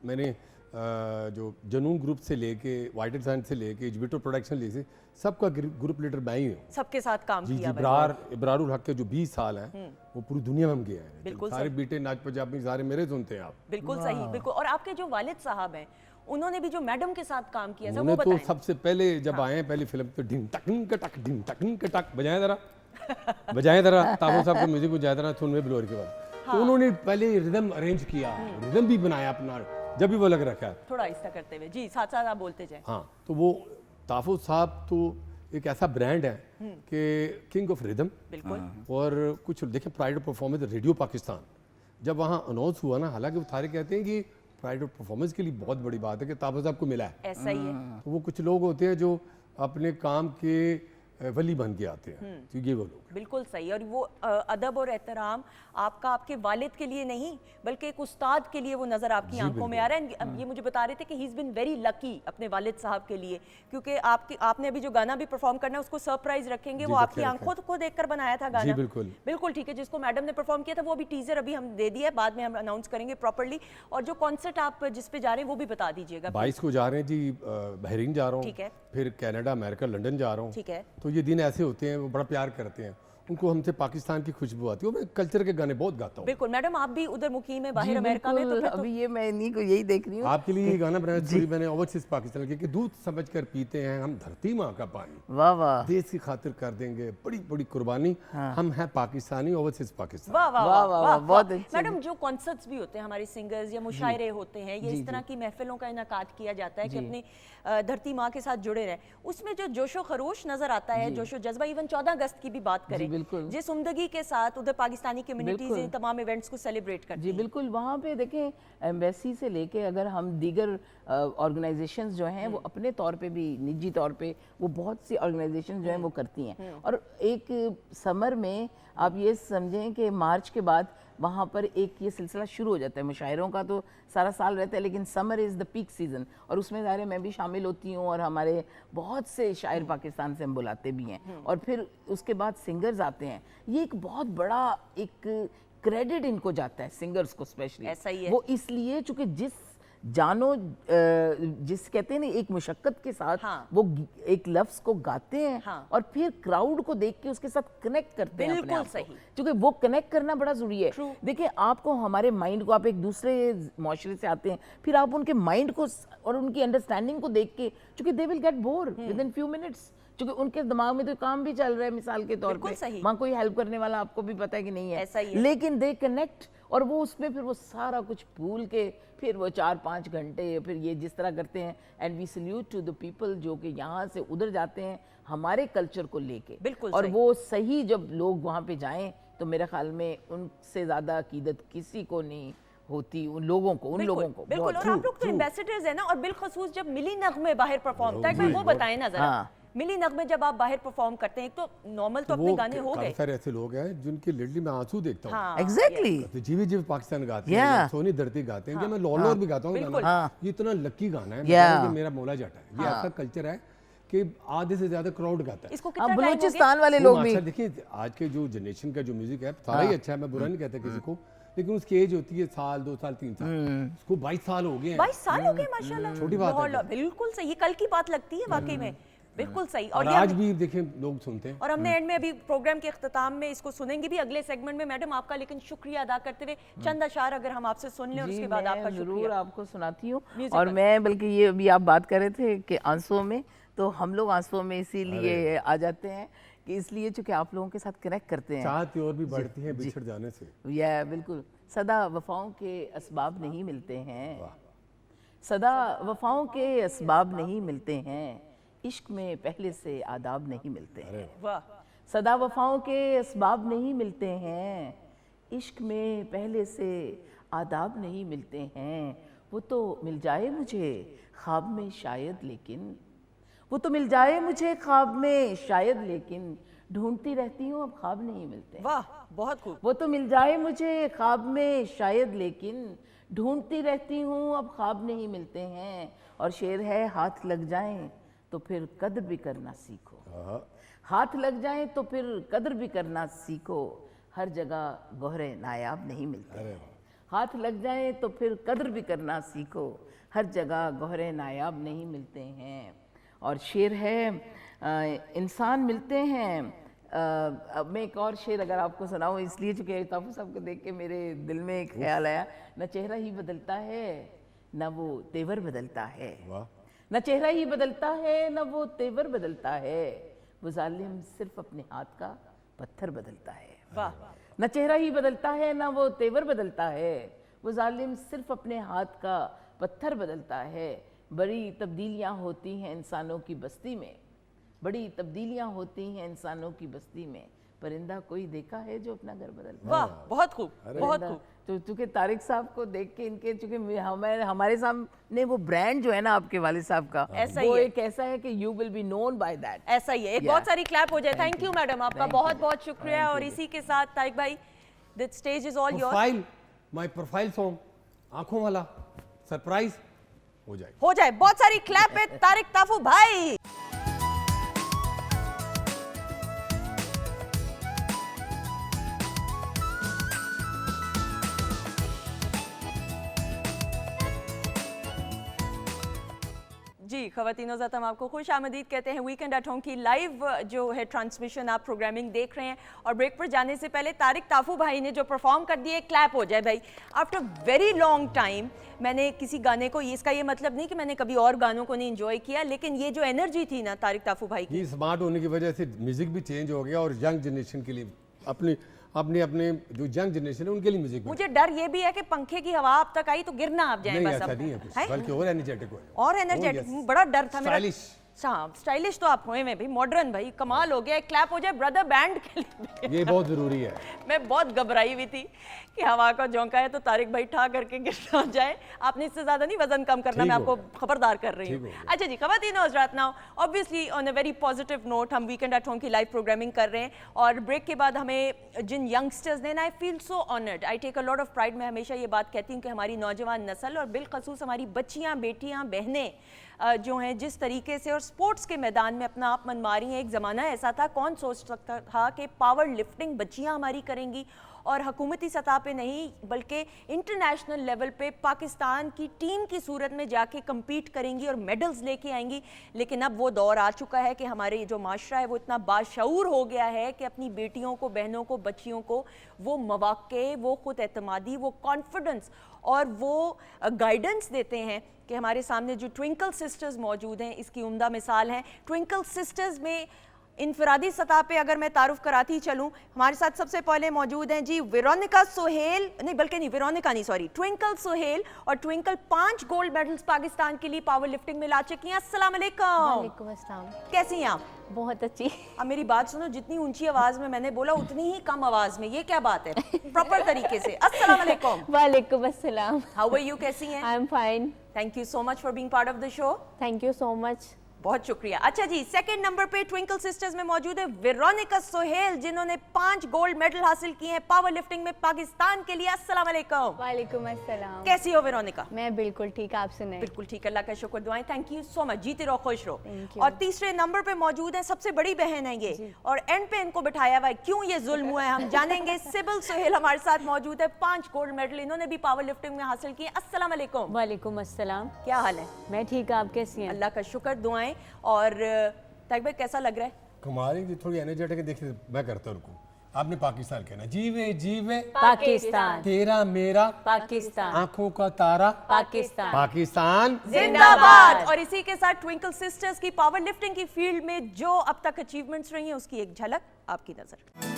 मैंने जो जनून ग्रुप से लेके वाइट साइंस से लेके एग्जीबिटर प्रोडक्शन लेके सबका ग्रुप लीडर मैं ही हूँ। सबके साथ काम जी किया जी इब्रारुल हक के जो 20 साल हैं वो पूरी दुनिया में हम गए हैं। बिल्कुल सारे बीटे नाच पंजाबी सारे मेरे सुनते हैं आप। बिल्कुल सही, बिल्कुल। और आपके जो वालिद साहब हैं उन्होंने भी जो मैडम के साथ काम किया था वो उन्होंने तो बताएं। सबसे पहले जब आए हैं पहली फिल्म तो ढिंग टकन का टक ढिंग टकन का टक बजाएं जरा बजाएं जरा ताबो साहब का म्यूजिक बजाया था सुनवे ब्लोर के बाद। तो उन्होंने पहले रिदम अरेंज किया, रिदम भी बनाया अपना जब भी वो लग रखा है। थोड़ा आहिस्ता करते हुए जी, साथ साथ आप बोलते जाएं। हाँ, तो वो ताफुज साहब तो एक ऐसा ब्रांड है कि किंग ऑफ रिदम। बिल्कुल। और कुछ देखिए pride of performance radio Pakistan जब वहाँ अनाउंस हुआ ना, हालांकि वो सारे कहते हैं कि प्राइड ऑफ परफॉर्मेंस के लिए बहुत बड़ी बात है कि ताफुज साहब को मिला है। ऐसा ही है। तो वो कुछ लोग होते हैं जो अपने काम के वली बन के आते हैं, तो ये वो लोग। बिल्कुल सही। और वो अदब और एहतराम आपका आपके वालिद के लिए नहीं बल्कि एक उस्ताद के लिए वो नज़र आपकी आंखों में आ रहा है। अब ये मुझे बता रहे थे कि he is been very lucky अपने वालिद साहब के लिए, क्योंकि आपने अभी जो गाना भी परफॉर्म करना है उसको सरप्राइज रखेंगे, वो आपकी आंखों को देखकर बनाया था गाना। बिल्कुल बिल्कुल ठीक है। जिसको मैडम ने परफॉर्म किया था वो अभी टीजर अभी हम दे दिया है, बाद में हम अनाउंस करेंगे प्रॉपर्ली। और जो कॉन्सर्ट आप जिस पे जा रहे हैं वो भी बता दीजिएगा। 22 को जा रहे हैं जी, बहरीन जा रहा हूँ, ठीक है। फिर कनाडा, अमेरिका, लंदन जा रहा हूँ। ठीक है। तो ये दिन ऐसे होते हैं, वो बड़ा प्यार करते हैं, उनको हमसे पाकिस्तान की खुशबू आती है। मैं कल्चर के गाने बहुत गाता हूँ। बिल्कुल मैडम, आप भी उधर मुकीम है बाहर जी, अमेरिका में, तो बिल्कुल, फिर तो अभी ये मैं इन्हीं को यही देख रही हूँ आपके लिए ये गाना बनाया थोड़ी मैंने ओवरसीज पाकिस्तान के कि दूध समझकर पीते हैं हम धरती माँ का पानी, वाह वाह देश की खातिर कर देंगे बड़ी बड़ी कुर्बानी, हम हैं पाकिस्तानी, ओवरसीज पाकिस्तान। वाह वाह वाह, वाह वाह, वाह, बहुत वाह। अच्छे। मैडम जो कॉन्सर्ट्स भी होते हैं हमारे सिंगर्स या मुशायरे होते हैं, ये इस तरह की महफिलों का इनकाद किया जाता है कि अपनी धरती माँ के साथ जुड़े रहें, उसमें जो जोशो खरोश नजर आता है, जोशो जज्बा, इवन 14 अगस्त की भी बात करें, बिल्कुल। जिस उम्दगी के साथ उधर पाकिस्तानी कम्युनिटीज इन तमाम इवेंट्स को सेलिब्रेट करती जी हैं। बिल्कुल। वहाँ पे देखें एम्बेसी से लेके अगर हम दीगर ऑर्गेनाइजेशंस जो हैं वो अपने तौर पे भी निजी तौर पे वो बहुत सी ऑर्गेनाइजेशंस जो हैं वो करती हैं। और एक समर में आप ये समझें कि मार्च के बाद वहाँ पर एक ये सिलसिला शुरू हो जाता है। मुशायरों का तो सारा साल रहता है, लेकिन summer is the peak season और उसमें ज़ाहिर मैं भी शामिल होती हूँ और हमारे बहुत से शायर पाकिस्तान से हम बुलाते भी हैं। और फिर उसके बाद सिंगर्स आते हैं। ये एक बहुत बड़ा एक क्रेडिट इनको जाता है सिंगर्स को स्पेशली। ऐसा ही है। वो इसलिए चूँकि जिस कहते हैं ना एक मुशक्कत के साथ वो एक लफ्ज को गाते हैं और फिर क्राउड को देख के उसके साथ कनेक्ट करते हैं अपने बिल्कुल आप को। सही। क्योंकि वो कनेक्ट करना बड़ा जरूरी है। देखिए आपको हमारे माइंड को, आप एक दूसरे माशरे से आते हैं, फिर आप उनके माइंड को और उनकी अंडरस्टैंडिंग को देख के, चूंकि they will get bore with in few minutes, क्योंकि उनके दिमाग में तो काम भी चल रहा है मिसाल के तौर पे, वहाँ कोई हेल्प करने वाला आपको भी पता है कि नहीं है, ऐसा ही है। लेकिन दे कनेक्ट और वो उसमें फिर वो सारा कुछ भूल के फिर वो 4-5 घंटे फिर ये जिस तरह करते हैं। And we salute to the people जो कि यहाँ से उधर जाते हैं हमारे कल्चर को लेके। बिल्कुल और सही। वो सही जब लोग वहाँ पे जाएं तो मेरे ख्याल में उनसे ज़्यादा अकीदत किसी को नहीं होती, उन लोगों को बिल्कुल। और आप लोग तो एम्बेसडर्स हैं ना, और बिलखसूस जब मिली नगमे बाहर परफॉर्म था, वो बताएं ना जरा। मिली नगमे जब आप बाहर परफॉर्म करते हैं, एक तो नॉर्मल तो अपने गाने हो गए, सारे ऐसे लोग हैं जिनके लिटरली मैं आंसू देखता हूँ। एग्जैक्टली। तो जीवी जीव पाकिस्तान गाते हैं, सोनी धरती गाते हैं, मैं लॉलोर भी गाता हूँ गाना। ये इतना लकी गाना है, कि मेरा मौला जाटा है। ये ऐसा कल्चर है कि आधे से ज्यादा क्राउड गाता है। इसको कितना टाइम हो गया? बलूचिस्तान वाले लोग भी। अच्छा देखिए आज के जो जनरेशन का जो म्यूजिक है सारा ही अच्छा है, मैं बुरा नहीं कहता किसी को, लेकिन उसकी एज होती है साल 2 साल 3 साल, उसको 22 साल हो गए हैं। 22 साल हो गए माशाल्लाह। छोटी बात है। बिल्कुल सही, ये कल की बात लगती है वाकई में। बिल्कुल सही। और आज भी देखें लोग सुनते हैं। और हमने एंड में अभी प्रोग्राम के इख्तिताम में इसको सुनेंगे भी अगले सेगमेंट में। मैडम आपका लेकिन शुक्रिया अदा करते हुए चंद अशार अगर हम आपसे सुन लें और उसके बाद आपका जरूर शुक्रिया। आपको सुनाती हूँ। और मैं बल्कि ये अभी आप बात कर रहे थे कि आंसुओं में, तो हम लोग आंसुओं में इसीलिए आ जाते हैं कि इसलिए चूंकि आप लोगों के साथ कनेक्ट करते हैं, चाहत और भी बढ़ती है बिछड़ जाने से। या बिल्कुल। सदा वफाओं के असबाब नहीं मिलते हैं, सदा वफाओं के असबाब नहीं मिलते हैं, इश्क में पहले से आदाब नहीं मिलते हैं। वाह। सदा वफाओं के असबाब नहीं मिलते हैं, इश्क में पहले से आदाब नहीं मिलते हैं। वो तो मिल जाए मुझे ख्वाब में शायद, लेकिन वो तो मिल जाए मुझे ख्वाब में शायद, लेकिन ढूंढती रहती हूँ अब ख्वाब नहीं मिलते। वाह, बहुत खूब। वो तो मिल जाए मुझे ख्वाब में शायद, लेकिन ढूंढती रहती हूँ अब ख्वाब नहीं मिलते हैं। और शेर है, हाथ लग जाएं तो फिर कद्र भी करना सीखो, हाथ लग जाएं तो फिर कद्र भी करना सीखो, हर जगह गोहरे नायाब नहीं मिलते हैं। हाथ लग जाएं तो फिर कद्र भी करना सीखो, हर जगह गौहरे नायाब नहीं मिलते हैं। और शेर है इंसान मिलते हैं। अब मैं एक और शेर अगर आपको सुनाऊं, इसलिए चूँकि अल्ताफ़ साहब को देख के मेरे दिल में एक ख्याल आया, न चेहरा ही बदलता है न वो तेवर बदलता है, न चेहरा ही बदलता है न वो तेवर बदलता है, वो जालिम सिर्फ अपने हाथ का पत्थर बदलता है। वाह। न चेहरा ही बदलता है न वो तेवर बदलता है, वो जालिम सिर्फ अपने हाथ का पत्थर बदलता है। बड़ी तब्दीलियाँ होती हैं इंसानों की बस्ती में, बड़ी तब्दीलियाँ होती हैं इंसानों की बस्ती में, परिंदा कोई देखा है जो अपना घर बदलता है। वाह, बहुत खूब, बहुत खूब। तो चूंकि तारिक साहब को देख के इनके, चूंकि हमारे सामने वो ब्रांड जो है ना आपके वालिद साहब का, ऐसा ही वो है। एक ऐसा है कि you will be known by that. ऐसा ही है। एक बहुत सारी क्लैप हो जाए। थैंक यू मैडम, आपका बहुत बहुत शुक्रिया। और इसी के साथ तारिक भाई, the stage is all your. Profile, my profile song आंखों वाला सरप्राइज हो जाए। हो जाए। बहुत सारी क्लैप है तारिक ताफू भाई। जी खवातीनो ज़ात, हम आपको खुश आमदीद कहते हैं वीकेंड एट होम की लाइव जो है ट्रांसमिशन, आप प्रोग्रामिंग देख रहे हैं। और ब्रेक पर जाने से पहले तारिक ताफू भाई ने जो परफॉर्म कर दिए, क्लैप हो जाए भाई। आफ्टर वेरी लॉन्ग टाइम मैंने किसी गाने को, इसका ये मतलब नहीं कि मैंने कभी और गानों को नहीं एंजॉय किया, लेकिन ये जो एनर्जी थी ना तारिक ताफू भाई की, ये स्मार्ट होने की वजह से म्यूजिक भी चेंज हो गया और यंग जनरेशन के लिए अपने अपने अपने जो यंग जनरेशन है उनके लिए म्यूजिक मुझे डर ये भी है कि पंखे की हवा आप तक आई तो गिरना आप जाए। नहीं, बस ऐसा अब नहीं है कुछ, है? बल्कि और एनर्जेटिक हो जाए। और एनर्जेटिक, बड़ा डर था मेरा। स्टाइलिश। हाँ, स्टाइलिश तो आप हुए में भाई, मॉडर्न भाई, कमाल हो गया। एक क्लैप हो जाए ब्रदर बैंड के लिए। ये बहुत जरूरी है। मैं बहुत घबराई हुई थी कि हवा का झोंका है तो तारिक भाई ठा करके गिर ना जाए। आपने इससे ज्यादा नहीं वजन कम करना, मैं आपको खबरदार कर रही हूँ। अच्छा जी खवातीन और हज़रात, now obviously on a very positive note हम वीकेंड एट होम की लाइव प्रोग्रामिंग कर रहे हैं। और ब्रेक के बाद हमें जिन यंगस्टर्स ने ना, I feel so honoured, I take a lot of pride. मैं हमेशा ये बात कहती हूँ कि हमारी नौजवान नस्ल और बिलखसूस हमारी बच्चियाँ, बेटियाँ, बहनें जो हैं जिस तरीके से और स्पोर्ट्स के मैदान में अपना आप मनवा रही हैं। एक ज़माना ऐसा था, कौन सोच सकता था कि पावर लिफ्टिंग बच्चियाँ हमारी करेंगी और हुकूमती सतह पे नहीं बल्कि इंटरनेशनल लेवल पे पाकिस्तान की टीम की सूरत में जाके कम्पीट करेंगी और मेडल्स लेके आएंगी। लेकिन अब वो दौर आ चुका है कि हमारे जो माशरा है वो इतना बाशऊर हो गया है कि अपनी बेटियों को, बहनों को, बच्चियों को वो मौक़े, वो खुद एतमादी, वो कॉन्फिडेंस और वो गाइडेंस देते हैं कि हमारे सामने जो ट्विंकल सिस्टर्स मौजूद हैं इसकी उम्दा मिसाल हैं। ट्विंकल सिस्टर्स में इनफरादी सतह पे अगर मैं तारुफ कराती चलूँ, हमारे साथ सबसे पहले मौजूद हैं जी वेरोनिका सोहेल, नहीं बल्कि नहीं वेरोनिका नहीं सॉरी ट्विंकल सोहेल। और ट्विंकल 5 गोल्ड मेडल्स पाकिस्तान के लिए पावर लिफ्टिंग में ला चुकी हैं। अस्सलाम वालेकुम। वालेकुम अस्सलाम। कैसी हैं आप? बहुत अच्छी। अब मेरी बात सुनो, जितनी ऊंची आवाज में मैंने बोला उतनी ही कम आवाज में, ये क्या बात है? प्रॉपर तरीके से। अस्सलाम वालेकुम। वालेकुम अस्सलाम। हाउ आर यू, कैसी हैं? I am fine. Thank you so much for being part of the show. Thank you so much. बहुत शुक्रिया। अच्छा जी, सेकंड नंबर पे ट्विंकल सिस्टर्स में मौजूद है वेरोनिका सोहेल, जिन्होंने 5 गोल्ड मेडल हासिल किए हैं पावर लिफ्टिंग में पाकिस्तान के लिए। अस्सलाम वालेकुम। वालेकुम अस्सलाम। कैसी हो वेरोनिका? मैं बिल्कुल ठीक, आप सुनाएं? बिल्कुल ठीक, अल्लाह का शुक्र, दुआएं। थैंक यू सो मच, जीते रहो, खुश रहो। Thank you। और तीसरे नंबर पे मौजूद है सबसे बड़ी बहन है ये, और एंड पे इनको बिठाया हुआ है। क्यों ये जुल्म हुआ है हम जानेंगे। सिबिल सोहेल हमारे साथ मौजूद है, 5 गोल्ड मेडल इन्होंने भी पावर लिफ्टिंग में हासिल किए। अस्सलाम वालेकुम। वालेकुम अस्सलाम। क्या हाल है? मैं ठीक, आप कैसी हैं? अल्लाह का शुक्र, दुआएं। और तारिक भाई कैसा लग रहा है? कमाल की थोड़ी एनर्जेटिक है। देखिए मैं करता हूँ, आपने पाकिस्तान कहना, जीवे जीवे पाकिस्तान, तेरा मेरा पाकिस्तान, आंखों का तारा, पाकिस्तान, पाकिस्तान जिंदाबाद। और इसी के साथ ट्विंकल सिस्टर्स की पावर लिफ्टिंग की फील्ड में जो अब तक अचीवमेंट्स रही हैं उसकी एक झलक आपकी नजर।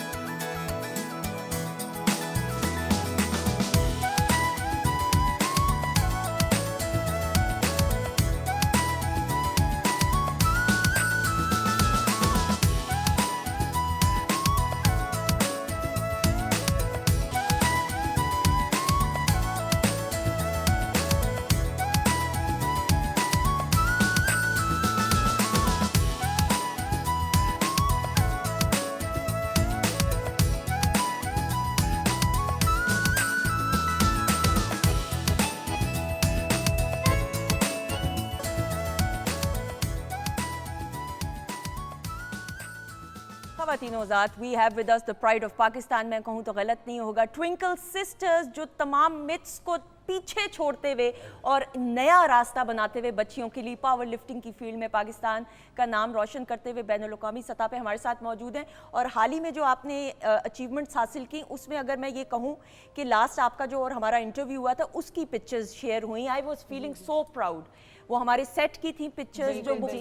ख़वातीनो ज़ात, we have with us the pride of Pakistan, मैं कहूँ तो गलत नहीं होगा, ट्विंकल सिस्टर्स, जो तमाम मिथ्स को पीछे छोड़ते हुए और नया रास्ता बनाते हुए बच्चियों के लिए पावर लिफ्टिंग की फील्ड में पाकिस्तान का नाम रोशन करते हुए बैनुल-अक़वामी सतह पे हमारे साथ मौजूद हैं। और हाल ही में जो आपने अचीवमेंट्स हासिल की, उसमें अगर मैं ये कहूँ कि लास्ट आपका जो और हमारा इंटरव्यू हुआ था उसकी पिक्चर्स शेयर हुई, I was feeling so proud. वो हमारे सेट की थी पिक्चर्स जो बहुत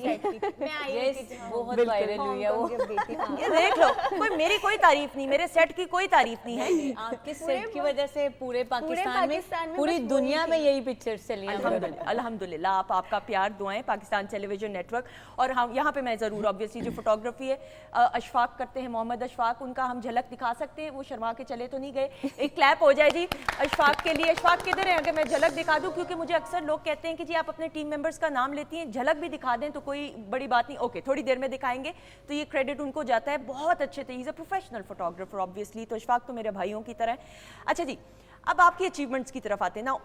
वायरल हुई है वो। ये देख लो, कोई मेरी तारीफ नहीं, मेरे सेट की कोई तारीफ नहीं है। आपके सेट की वजह से पूरे पाकिस्तान में पूरी दुनिया में यही पिक्चर्स चली हैं। अल्हम्दुलिल्लाह, अल्हम्दुलिल्लाह, आपका प्यार दुआएं पाकिस्तान टेलीविजन नेटवर्क। और हम यहाँ पे मैं ज़रूर ऑब्वियसली जो फोटोग्राफी है अशफाक करते हैं, मोहम्मद अशफाक, उनका हम झलक दिखा सकते हैं, वो शर्मा के चले तो नहीं गए। एक क्लैप हो जाए जी अशफाक के लिए। अशफाक किधर है, अगर मैं झलक दिखा दूँ, क्योंकि मुझे अक्सर लोग कहते हैं कि जी आप अपने टीम मेंबर्स का नाम लेती हैं, झलक भी दिखा दें तो कोई बड़ी बात नहीं। ओके, थोड़ी देर में दिखाएंगे, तो ये क्रेडिट उनको जाता है। बहुत अच्छे थे, he is a professional photographer obviously, तो अशफाक तो मेरे भाइयों की तरह है। अच्छा जी, अब आपकी अचीवमेंट्स की तरफ आते हैं ना।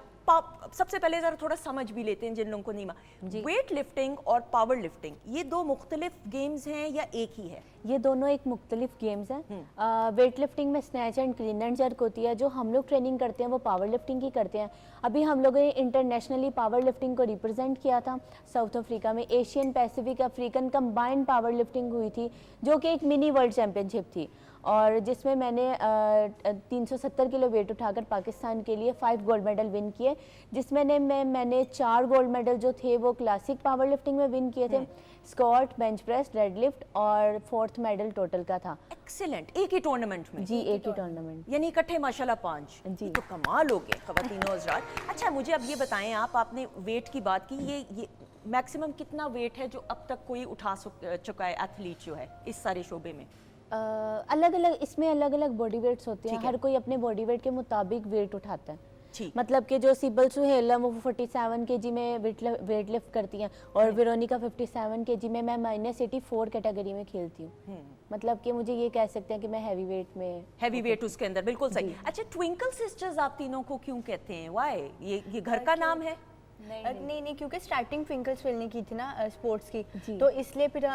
सबसे पहले जरा थोड़ा समझ भी लेते हैं जिन लोगों को नहीं, वेट लिफ्टिंग और पावर लिफ्टिंग ये दो मुख्तलिफ गेम्स हैं या एक ही है? ये दोनों एक मुख्तलिफ गेम्स हैं। वेट लिफ्टिंग में snatch and clean and jerk होती है, जो हम लोग ट्रेनिंग करते हैं वो पावर लिफ्टिंग की करते हैं। अभी हम लोगों ने इंटरनेशनली पावर लिफ्टिंग को रिप्रेजेंट किया था साउथ अफ्रीका में, Asian Pacific African combined power lifting हुई थी, जो कि एक मिनी वर्ल्ड चैम्पियनशिप थी, और जिसमें मैंने 370 किलो वेट उठाकर पाकिस्तान के लिए 5 गोल्ड मेडल विन किए, जिसमें मैंने 4 गोल्ड मेडल जो थे वो क्लासिक पावर लिफ्टिंग में विन किए थे, स्क्वाट, बेंच प्रेस, डेडलिफ्ट, और 4th मेडल टोटल का था। एक्सीलेंट, एक ही टूर्नामेंट में? जी, एक ही टूर्नामेंट, यानी इकट्ठे माशाल्लाह 5 जी, तो कमाल हो गए ख़वातीनो हज़रात। अच्छा, मुझे अब ये बताएं, आपने वेट की बात की, ये मैक्सिमम कितना वेट है जो अब तक कोई उठा चुका है एथलीट जो है इस सारे शोबे में? अलग अलग, इसमें अलग अलग बॉडी वेट्स होते हैं, हर कोई अपने बॉडी वेट के मुताबिक वेट उठाता है। मतलब कि जो सिबल सुहेल है वो 47 kg में वेट लिफ्ट करती हैं, और वेरोनिका 57 kg में, मैं -84 कैटेगरी में खेलती हूँ। मतलब कि मुझे ये कह सकते हैं कि मैं हैवी वेट उसके अंदर, बिल्कुल सही। अच्छा, ट्विंकल सिस्टर्स आप तीनों को क्यों कहते हैं? व्हाई? ये घर का नाम है? नहीं, क्योंकि स्टार्टिंग ट्विंकल स्वेल ने की थी ना स्पोर्ट्स की, तो इसलिए फिर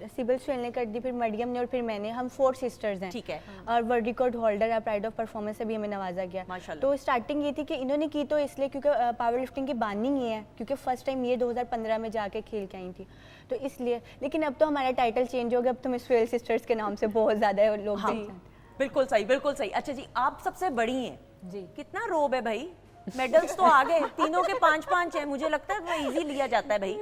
सिबल स्वेल ने कर दी, फिर मरियम ने, और फिर मैंने, हम 4 सिस्टर्स हैं। ठीक है। और वर्ल्ड रिकॉर्ड होल्डर है, प्राइड ऑफ परफॉर्मेंस से भी हमें नवाजा गया। तो स्टार्टिंग ये थी कि इन्होंने की तो इसलिए क्योंकि पावर लिफ्टिंग की बानी ही है, क्योंकि फर्स्ट टाइम ये 2015 में जाके खेल के आई थी, तो इसलिए। लेकिन अब तो हमारा टाइटल चेंज हो गया, अब तो मिस स्वेल सिस्टर्स के नाम से बहुत ज़्यादा लोग। बिल्कुल सही, बिल्कुल सही। अच्छा जी, आप सबसे बड़ी हैं जी, कितना रोब है भाई? मेडल्स तो आ गए, तीनों के 5-5 हैं, मुझे लगता है वो इजी लिया जाता है भाई।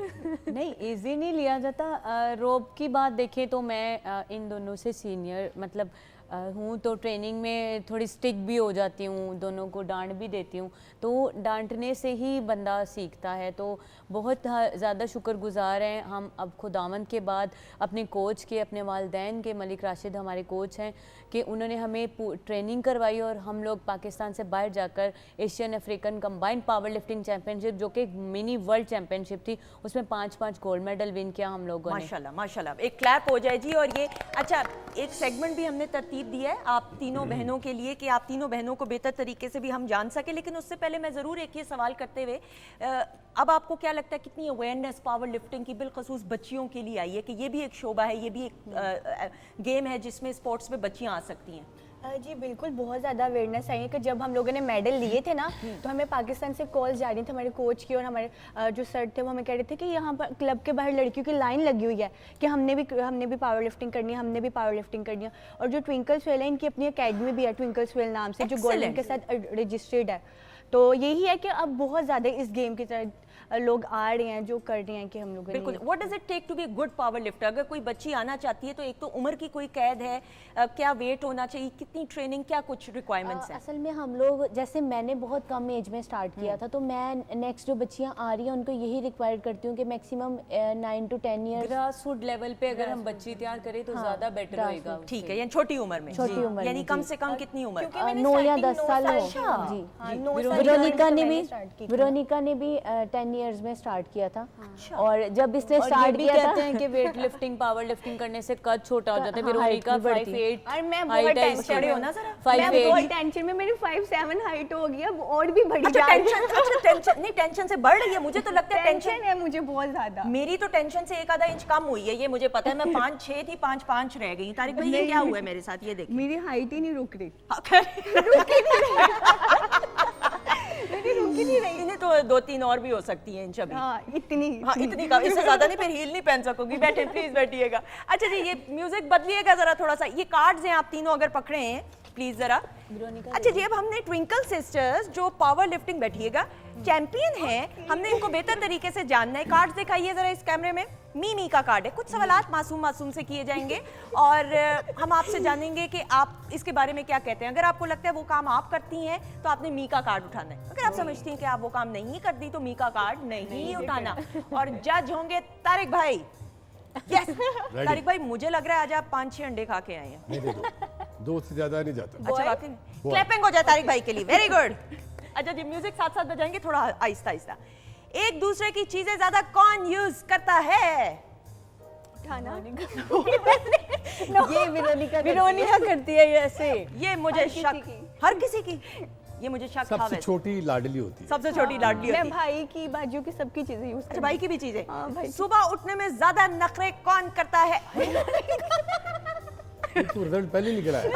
नहीं, इजी नहीं लिया जाता। रोब की बात देखें तो मैं इन दोनों से सीनियर मतलब हूँ, तो ट्रेनिंग में थोड़ी स्टिक भी हो जाती हूँ, दोनों को डांट भी देती हूँ, तो डांटने से ही बंदा सीखता है। तो बहुत ज़्यादा शुक्रगुजार हैं हम अब खुदावंद के बाद अपने कोच के, अपने वालिदैन के, मलिक राशिद हमारे कोच हैं, कि उन्होंने हमें ट्रेनिंग करवाई और हम लोग पाकिस्तान से बाहर जाकर Asian African combined power lifting championship, जो कि एक मिनी वर्ल्ड चैम्पियनशिप थी, उसमें 5-5 गोल्ड मेडल विन किया हम लोगों ने। माशाल्लाह, माशाल्लाह, एक क्लैप हो जाए जी। और ये अच्छा, एक सेगमेंट भी हमने तरतीब दी है आप तीनों बहनों के लिए, कि आप तीनों बहनों को बेहतर तरीके से भी हम जान सके। लेकिन उससे पहले मैं ज़रूर एक ये सवाल करते हुए, अब आपको क्या लगता है कितनी अवेयरनेस पावर लिफ्टिंग की बिलखसूस बच्चियों के लिए आई है, कि ये भी एक शोबा है, ये भी एक गेम है जिसमें स्पोर्ट्स में बच्चियाँ आ सकती हैं? जी बिल्कुल, बहुत ज़्यादा अवेयरनेस आई है कि जब हम लोगों ने मेडल लिए थे ना, तो हमें पाकिस्तान से कॉल्स जा रही थी हमारे कोच की, और हमारे जो सर थे वो हमें कह रहे थे कि यहाँ पर क्लब के बाहर लड़कियों की लाइन लगी हुई है कि हमने भी पावर लिफ्टिंग करनी है, हमने भी पावर लिफ्टिंग करनी है। और जो ट्विंकल स्वेल है, इनकी अपनी अकेडमी भी है ट्विंकल स्वेल नाम से, जो गवर्नमेंट के साथ रजिस्टर्ड है। तो यही है कि अब बहुत ज़्यादा इस गेम की तरह लोग आ रहे हैं, जो कर रहे हैं कि हम लोग। बिल्कुल। What does it take to be good power lifter? अगर कोई बच्ची आना चाहती है तो एक तो उम्र की कोई कैद है, क्या वेट होना चाहिए, कितनी ट्रेनिंग, क्या कुछ रिक्वायरमेंट्स हैं? असल में हम लोग, जैसे मैंने बहुत कम एज में स्टार्ट किया था, तो मैं नेक्स्ट जो बच्चियां आ रही हैं उनको यही रिक्वायर करती हूँ कि maximum 9 to 10 years grass root level पे अगर हम बच्ची तैयार करें तो ज़्यादा बेटर होएगा। ठीक है, यानी छोटी उम्र में। छोटी उम्र, यानी कम से कम कितनी उम्र? 9 या 10 साल हो। जी, वेरोनिका ने भी 10 10 इयर्स में स्टार्ट किया था। और जब इसने और ये स्टार्ट भी किया कहते था हैं कि वेट लिफ्टिंग पावर लिफ्टिंग करने से कद छोटा हो जाता है। हाँ, वेरोनिका height भी बढ़ती 5'8" और मैं height बहुत है टेंशन इसकी। हो ना जरा, मैं 5'8" बहुत टेंशन में, मेरी 5'7" हाइट हो गई, अब और भी बड़ी अच्छा जा रही टेंशन, अच्छा टेंशन नहीं, टेंशन से बढ़ रही है, मुझे तो लगता है टेंशन है मुझे बहुत ज्यादा। मेरी तो टेंशन से 1 आधा इंच कम हुई है, ये मुझे पता है। मैं 5'6" थी, 5'5" रह गई। तारिक भाई ये क्या हुआ है मेरे साथ, ये देखिए। मेरी हाइट ही नहीं रुक रही, इन्हें तो 2-3 और भी हो सकती हैं इंच अभी। हाँ इतनी हाँ इतनी का, इससे ज्यादा नहीं, फिर हील नहीं पहन सकूंगी। बैठे प्लीज, बैठिएगा। अच्छा जी, ये म्यूजिक बदलिएगा जरा थोड़ा सा। ये कार्ड्स हैं, आप तीनों अगर पकड़े हैं प्लीज जरा। अच्छा जी, अब हमने ट्विंकल सिस्टर्स जो पावर लिफ्टिंग, बैठिएगा, चैंपियन हैं, हमने इनको बेहतर तरीके से जानना है। कार्ड्स दिखाइए जरा इस कैमरे में। मीमी का कार्ड है, कुछ सवालात मासूम मासूम से किए जाएंगे और हम आपसे जानेंगे कि आप इसके बारे में क्या कहते हैं। अगर आपको लगता है वो काम आप करती हैं तो आपने मी का कार्ड उठाना है। अगर आप समझती हैं कि आप वो काम नहीं करती तो मी का कार्ड नहीं उठाना। और जज होंगे तारिक भाई। यस तारिक भाई, मुझे लग रहा है आज आप 5-6 अंडे खा के आए हैं। नहीं दे दो, 2 से ज्यादा नहीं जाता। अच्छा वाकई क्लैपिंग हो जाए तारिक भाई के लिए, वेरी गुड। अच्छा जी, म्यूजिक साथ साथ बजाएंगे, थोड़ा आहिस्ता आहिस्ता। एक दूसरे की चीजें ज्यादा कौन यूज करता है? उठाना ये वेरोनिका करती है ये ऐसे। ये मुझे शक, हर किसी की, ये मुझे शक था। सबसे वैसे छोटी लाडली होती है। सबसे छोटी लाडली होती मैं है। भाई की, बाजू की, सबकी चीजें यूज अच्छा, भाई की भी चीजें। हाँ, भाई की। सुबह उठने में ज्यादा नखरे कौन करता है? तो रिजल्ट पहले निकला है।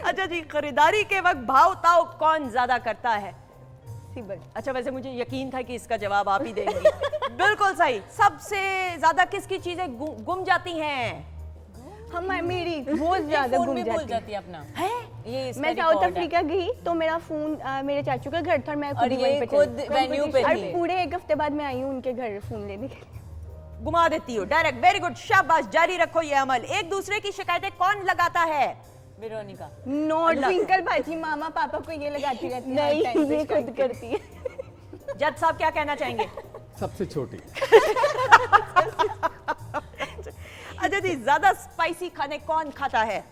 अच्छा जी, खरीदारी के वक्त भाव ताव कौन ज्यादा करता है? सिबल। अच्छा, वैसे मुझे यकीन था कि इसका जवाब आप ही देंगी। बिल्कुल सही। सबसे ज्यादा किसकी चीजें गुम जाती हैं? हम मेरी बहुत ज्यादा फोन गुम में भूल जाती जाती है अपना। है? ये इसका मैं साउथ record है। अफ्रीका गई तो मेरा फोन मेरे चाचू का घर था और मैं और खुद ही ये वहीं पे खुद चली। venue पे और थी। पूरे 1 हफ्ते बाद मैं आई हूँ उनके घर फोन लेने के लिए। गुमा देती हो डायरेक्ट। वेरी गुड, शाबाश, जारी रखो ये अमल। एक दूसरे की शिकायतें कौन लगाता है? वेरोनिका। नॉट ट्विंकल भाजी, मामा पापा को ये लगाती रहती है। नहीं, ये खुद करती है। जज साहब क्या कहना चाहेंगे? सबसे छोटी। अच्छा जी, ज्यादा स्पाइसी खाने कौन खाता है?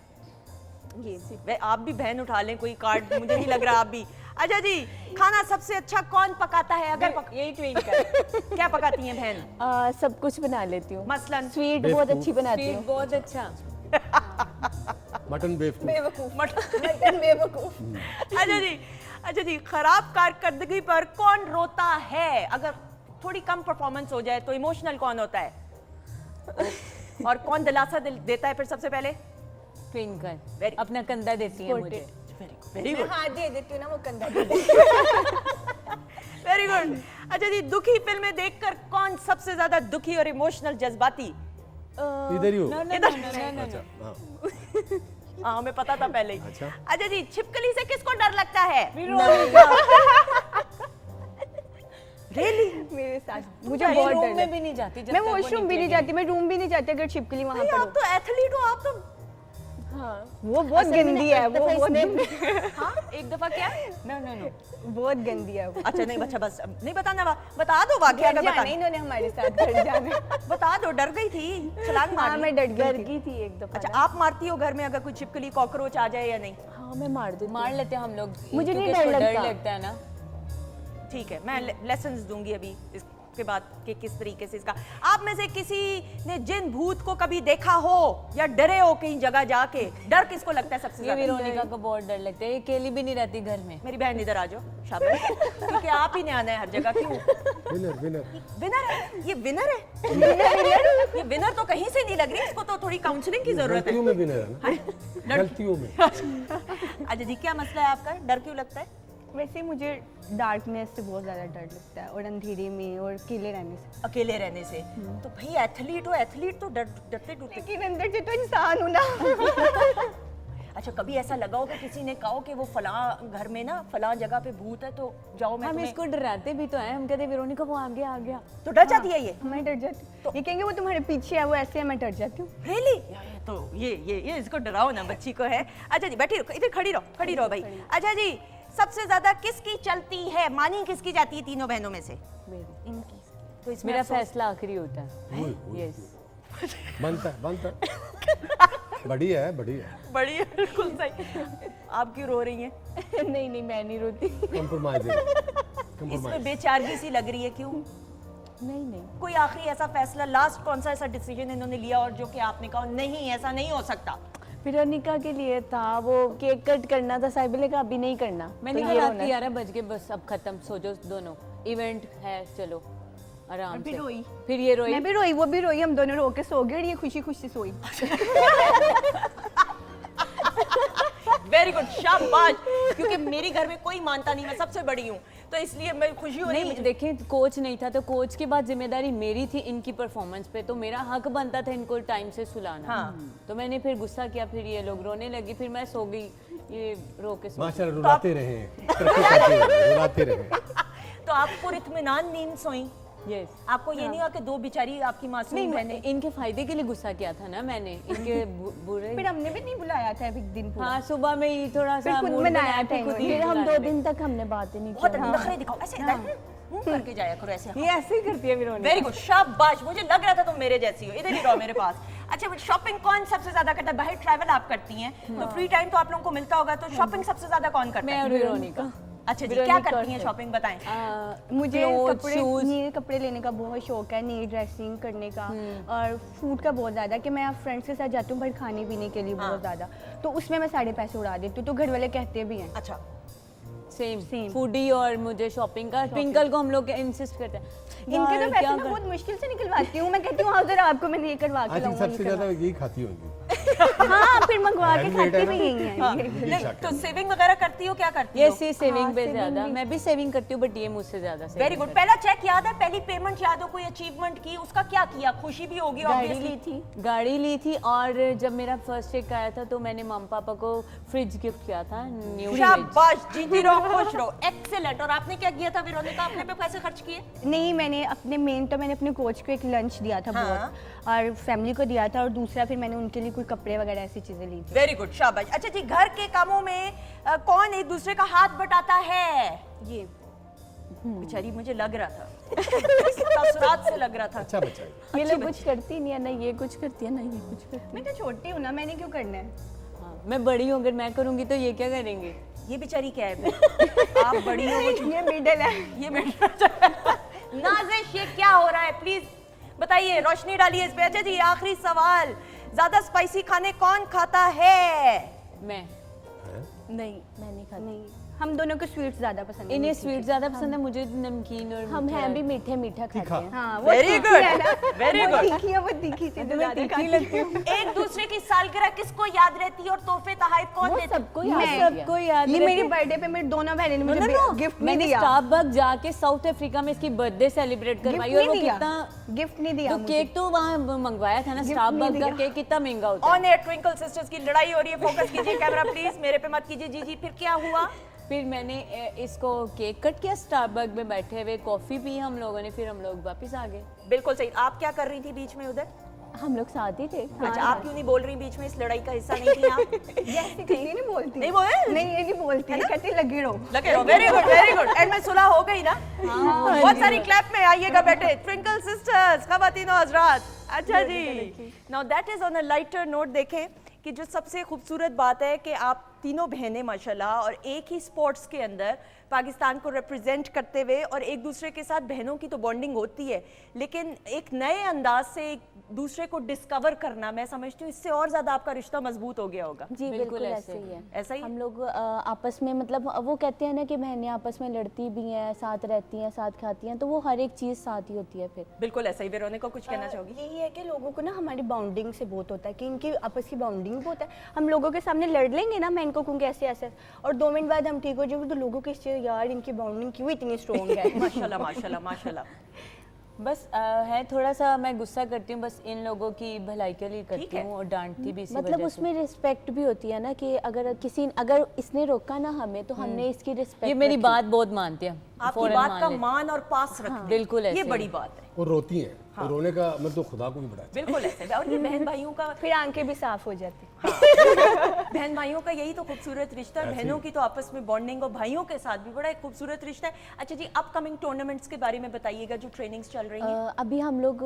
ये आप भी बहन उठा लें कोई कार्ड, मुझे नहीं लग रहा आप भी। अच्छा जी, खाना सबसे अच्छा कौन पकाता है? अगर यही ट्विंकल। क्या पकाती हैं बहन? सब कुछ बना लेती हूँ। मसलन स्वीट बहुत अच्छी बनाती हूँ। बहुत अच्छा। मटन बेवकूफ। मटन बेवकूफ। अच्छा जी, खराब कारकर्दगी पर कौन रोता है? अगर थोड़ी कम परफॉर्मेंस हो जाए तो इमोशनल कौन होता है? और कौन दिलासा देता है फिर सबसे पहले? ट्विंकल अपना कंधा देती है मुझे। वेरी गुड, हाँ दे देती हूँ ना वो कंधा। Very good. अच्छा जी, दुखी फिल्में देखकर कौन सबसे ज्यादा दुखी और इमोशनल, जज्बाती? इधर ही हो। इधर। हाँ। हाँ, हमें पता था पहले ही। अच्छा जी, छिपकली से किसको डर लगता है? Really? मेरे साथ मुझे मैं बहुत रूम डर में भी नहीं जाती, जब मैं तक वो वॉशरूम भी नहीं निकलेंगे। जाती, मैं रूम भी नहीं जाती अगर छिपकली वहाँ पर आप हो। तो एथलीट हो, आप तो। वो बहुत गंदी है, वो बहुत गंदी। हाँ, एक दफा क्या? नो बहुत गंदी है वो। अच्छा नहीं, अच्छा बस नहीं बताना, बता दो वाकया अगर बता। इन्होंने हमारे साथ घर जाना। बता दो, डर गई थी, छलांग मार हाँ ली। मैं डर गई थी एक दफा। अच्छा, आप मारती हो घर में अगर कोई छिपकली कॉकरोच आ जाए या नहीं? हाँ मैं मार देती मार लेते हैं हम लोग। मुझे नहीं क्योंकि डर इसको लगता। लगता है ना। ठीक है, मैं लेसन्स दूंगी अभी इसके बाद कि किस तरीके से इसका। आप में से किसी ने जिन भूत को कभी देखा हो या डरे हो कहीं जगह जाके? डर किसको लगता है सबसे ये ज्यादा? वेरोनिका को बहुत डर लगता है, ये अकेली भी नहीं रहती घर में। मेरी बहन इधर आ जाओ, शाबाश। क्योंकि आप ही ने आना है हर जगह। क्यों? Winner winner. विनर है ये, विनर है ये। विनर तो कहीं से नहीं लग रही, इसको तो थोड़ी काउंसलिंग की जरूरत है। गलतियों में विनर है ना, गलतियों में। अच्छा जी, क्या मसला है आपका? डर क्यों लगता है? वैसे मुझे डार्कनेस से बहुत ज़्यादा डर लगता है और अंधेरे में और अकेले रहने से। अकेले रहने से? तो भाई एथलीट हो, एथलीट तो डरते डरते। लेकिन अंदर से तो इंसान हूँ ना। अच्छा, कभी ऐसा लगा हो कि किसी ने कहा कि वो फलां घर में ना फलां जगह पे भूत है तो जाओ, मैं हम तुम्हें। इसको डराते भी तो हैं, हम कहते हैं वेरोनिका वो आ गया। तो डर जाती है ये? मैं डर जाती हूँ। ये कहेंगे वो तुम्हारे पीछे है, वो ऐसे है, मैं डर जाती हूँ। रियली? तो ये इसको डराओ ना बच्ची को है। अच्छा जी, बैठी रहो, इधर खड़ी रहो भाई। अच्छा जी, सबसे ज्यादा किसकी चलती है, मानी किसकी जाती है तीनों बहनों में से? इनकी। तो इसमें मेरा अफसोस- फैसला आखिरी होता है। यस। बनता है। बढ़िया है। बड़ी है, बिल्कुल सही। आप क्यों रो रही हैं? नहीं मैं नहीं रोती। कंप्रोमाइज। इसमें बेचारगी सी लग रही है, क्यों? नहीं कोई आखिरी ऐसा फैसला, लास्ट कौन सा ऐसा डिसीजन इन्होंने लिया और जो कि आपने कहा नहीं ऐसा नहीं हो सकता? वेरोनिका के लिए था, वो केक कट करना था, साहिबा ने कहा अभी नहीं करना। मैंने तो कहा ये रात होना के है। 11 बज गए, बस अब खत्म, सो जाओ दोनों, इवेंट है, चलो आराम फिर से। रोई। फिर ये रोई। मैं भी रोई, वो भी रोई, हम दोनों रो के सो गए और ये खुशी खुशी सोई। वेरी गुड, शाबाश, क्योंकि मेरे घर में कोई मानता नहीं, मैं सबसे बड़ी हूँ, तो इसलिए मैं खुशी हो रही है नहीं मुझे। देखिए, कोच नहीं था तो कोच के बाद जिम्मेदारी मेरी थी इनकी परफॉर्मेंस पे, तो मेरा हक बनता था इनको टाइम से सुलाना। तो मैंने फिर गुस्सा किया, फिर ये लोग रोने लगी, फिर मैं सो गई, ये रो के सो गई। माशाल्लाह रुलाते रहे, तरक्की करते रहे, रुलाते रहे। तो आप पूरी इत्मीनान नींद सोई? यस। आपको ये नहीं हुआ कि दो बेचारी आपकी मासूम नहीं, बहनें? इनके फायदे के लिए गुस्सा किया था ना मैंने, इनके बुरे। फिर हमने भी नहीं बुलाया था एक दिन पूरा। हाँ, सुबह में ही थोड़ा फिर सा खुद मूड मनाया बनाया, था फिर खुद ही फिर हम बुला 2 लिया। दिन तक हमने बातें नहीं बहुत की। नखरे दिखाओ, ऐसे करके जाया करो ऐसे। ये ऐसे ही करती है वेरोनिका। वेरी गुड, शाबाश, मुझे लग रहा था तुम मेरे जैसी हो, इधर ही रहो मेरे पास। अच्छा, बट शॉपिंग कौन सबसे ज्यादा करता है? बाहर ट्रैवल आप करती हैं, तो फ्री टाइम तो आप लोगों को मिलता होगा, तो शॉपिंग सबसे ज्यादा कौन करता मैं है? और वेरोनिका। अच्छा जी, क्या करती हैं शॉपिंग, बताएं। मुझे Clothes, कपड़े, shoes। नए कपड़े लेने का बहुत शौक है, नई ड्रेसिंग करने का, और फूड का बहुत ज़्यादा, कि मैं फ्रेंड्स के साथ जाती हूँ पर खाने पीने के लिए बहुत ज़्यादा, तो उसमें मैं सारे पैसे उड़ा देती हूँ, तो घर वाले कहते भी हैं। अच्छा, सेम फूडी, और मुझे शॉपिंग का, ट्विंकल को हम लोग इंसिस्ट करते हैं इनके यार, तो पैसे क्या मैं कर- बहुत मुश्किल से निकलवाती हूँ, मैं कहती हूँ आओ जरा आपको मैंने ये करवा के आई थिंक लाऊंगा, सबसे ज्यादा यही खाती होंगी। हाँ फिर मंगवा के Handmade खाते है भी ना? यही हाँ, हैं। नहीं, तो सेविंग वगैरह करती हो, क्या करती हो? ये सी सेविंग पे saving ज्यादा, भी। मैं भी सेविंग करती हूँ, बट ये मुझसे ज्यादा वेरी गुड। पहला चेक याद है, पहली पेमेंट याद हो, कोई अचीवमेंट की, उसका क्या किया? खुशी भी होगी गाड़ी obviously। ली थी, गाड़ी ली थी, और जब मेरा फर्स्ट चेक आया था तो मैंने मम्मी पापा को फ्रिज गिफ्ट किया था, न्यू फ्रिज। शाबाश, जीती रहो, खुश रहो, एक्सीलेंट। और आपने क्या किया था वेरोनिका, अपने पे पैसे खर्च किए? नहीं, मैंने अपने मैंने अपने कोच को एक लंच दिया था बहुत, और फैमिली को दिया था, और दूसरा फिर मैंने उनके लिए कोई कपड़े वगैरह ऐसी चीजें ली थी। वेरी गुड, शाबाश। अच्छा जी, घर के कामों में कौन एक दूसरे का हाथ बटाता है? ये बेचारी, मुझे लग रहा था तासुरात से लग रहा था। अच्छा बच्चा है। ये लोग कुछ करती नहीं है ना, ये कुछ करती है ना ये कुछ करती। मैं तो छोटी हूँ ना, मैंने क्यों करना है? हाँ, मैं बड़ी हूँ, अगर मैं करूँगी तो ये क्या करेंगे? ये बेचारी क्या है? आप बड़ी हो, ये मिडल है। ये नाज़िश, ये क्या हो रहा है? प्लीज बताइए, रोशनी डालिए इस पे। अच्छा जी, आखिरी सवाल, ज्यादा स्पाइसी खाने कौन खाता है? मैं। नहीं, मैं नहीं खाती। नहीं, हम दोनों को स्वीट्स ज्यादा पसंद है। इन्हें स्वीट ज्यादा पसंद है, मुझे नमकीन और हम मीठा। हैं भी मीठे मीठा खाते हैं। हाँ, वो Very तीखी good, है ना, very वो good। तीखी है, वो तीखी से तो ज्यादा खाती लगती हूँ। एक दूसरे की सालगिरह किसको याद रहती है और तोहफे तोहफे कौन वो देता है? सबको मैं याद सबको याद ये रहती मेरी है। बर्थडे पे मेरी दोनों बहनों ने मुझे गिफ्ट नहीं मैंने दिया। स्टारबक जाके साउथ अफ्रीका में इसकी बर्थडे सेलिब्रेट करवाई, और वो कितना गिफ्ट नहीं दिया तो मुझे। केक तो वहाँ मंगवाया था ना, स्टारबक का दिया। केक कितना महंगा होता है। ऑन एयर ट्विंकल सिस्टर्स की लड़ाई हो रही है, फोकस कीजिए कैमरा प्लीज, मेरे पे मत कीजिए। जी जी, फिर क्या हुआ? फिर मैंने इसको केक कट किया, स्टारबक में बैठे हुए कॉफी पी हम लोगों ने, फिर हम लोग वापस आ गए। बिल्कुल सही। आप क्या कर रही थी बीच में उधर? हम लोग साथ ही थे। अच्छा, आप क्यों नहीं बोल रही बीच में? इस लड़ाई का हिस्सा नहीं थी आप? ऐसे कभी नहीं बोलती। नहीं बोले? नहीं, ये नहीं बोलती, कहती लगी रहो। लगे रहो। Very good, very good. And में सुलह हो गई ना? बहुत सारी क्लैप में आइएगा बेटे। ट्विंकल सिस्टर्स, ख़वातीन और हज़रात। अच्छा जी, now that is on a lighter note. देखें कि जो सबसे खूबसूरत बात है कि आप तीनों बहनें माशाल्लाह, और एक ही स्पोर्ट्स के अंदर पाकिस्तान को रिप्रेजेंट करते हुए, और एक दूसरे के साथ बहनों की तो बॉन्डिंग होती है, लेकिन एक नए अंदाज से एक दूसरे को डिस्कवर करना, मैं समझती हूँ इससे और ज़्यादा आपका रिश्ता मजबूत हो गया होगा। जी बिल्कुल ऐसे ही है। ऐसा ही हम लोग आपस में, मतलब वो कहते हैं ना कि बहनें आपस में लड़ती भी हैं, साथ रहती हैं, साथ खाती हैं, तो वो हर एक चीज़ साथ ही होती है फिर। बिल्कुल ऐसा ही। वेरोनिका कुछ कहना चाहोगी? यही है कि लोगों को ना हमारी बाउंडिंग से बहुत होता है कि इनकी आपस की बाउंडिंग बहुत है। हम लोगों के सामने लड़ लेंगे ना, मैं इनको कहूँगी ऐसे ऐसे, और 2 मिनट बाद हम ठीक हो जाएंगे, तो लोगों के इससे यार इनकी बाउंडिंग क्यों इतनी स्ट्रॉन्ग है। माशाल्लाह माशाल्लाह माशाल्लाह। बस है थोड़ा सा मैं गुस्सा करती हूँ, बस इन लोगों की भलाई के लिए करती हूँ, और डांटती भी इसी मतलब वजह से। उसमें रिस्पेक्ट भी होती है ना, कि अगर इसने रोका ना हमें, तो हमने इसकी रिस्पेक्ट। ये मेरी बात बहुत मानती है, आपकी फौरन बात मान का लेती। मान और पास रखना, बिल्कुल ऐसे ये ही। बड़ी बात है। वो रोती हैं, और रोने का मतलब तो खुदा को भी बड़ा है। बिल्कुल ऐसे। और ये बहन भाइयों का फिर आंखें भी साफ हो जाती। बहन भाइयों का यही तो खूबसूरत रिश्ता है, बहनों की तो आपस में बॉन्डिंग और भाइयों के साथ भी बड़ा एक खूबसूरत रिश्ता है। अच्छा जी, अपकमिंग टूर्नामेंट्स के बारे में बताइएगा जो ट्रेनिंग्स चल रही हैं। अभी हम लोग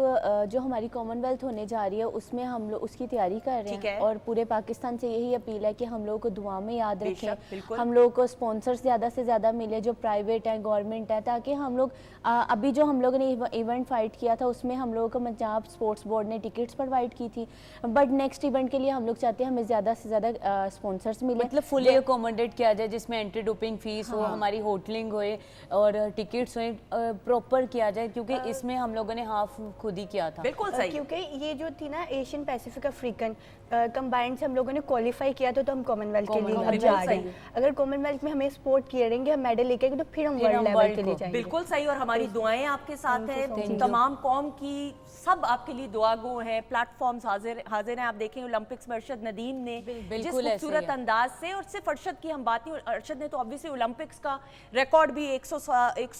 जो हमारी कॉमनवेल्थ होने जा रही है उसमें हम लोग उसकी तैयारी कर रहे हैं और पूरे पाकिस्तान से यही अपील है कि हम लोगों को दुआ में याद रखें, हम लोगों को स्पॉन्सर्स ज़्यादा से ज़्यादा मिले जो प्राइवेट हैं, गवर्नमेंट है, ताकि हम लोग अभी जो हम लोगों ने इवेंट फाइट किया था उसमें हम लोगों को पंजाब स्पोर्ट्स बोर्ड ने टिकट्स प्रोवाइड की थी, बट नेक्स्ट इवेंट के लिए हम लोग चाहते हैं हमें ज़्यादा से ज़्यादा स्पॉन्सर्स मिले, मतलब फुली अकोमोडेट किया जाए जिसमें एंटी डोपिंग फीस हो, हमारी होटलिंग होए और टिकट्स होए, प्रॉपर किया जाए, क्योंकि इसमें हम लोगों ने हाफ खुद ही किया था। बिल्कुल सही, क्योंकि ये जो थी ना एशियन पैसिफिक अफ्रीकन कंबाइंड से हम लोगों ने क्वालिफाई किया था, तो हम कॉमनवेल्थ के लिए अब जा रहे हैं। अगर कॉमनवेल्थ में हमें सपोर्ट किए रहेंगे, हम मेडल लेके तो फिर हम वर्ल्ड लेवल के लिए जाएंगे। बिल्कुल सही, और हमारी दुआएं आपके साथ हैं, तमाम कौम की सब आपके लिए दुआगो हैं, प्लेटफॉर्म्स हाजिर हैं। आप देखें ओलंपिक्स में अरशद नदीम ने जिस खूबसूरत अंदाज से, और सिर्फ अरशद की हम बात नहीं, अरशद ने तो ऑब्वियसली ओलंपिक्स का रिकॉर्ड भी 100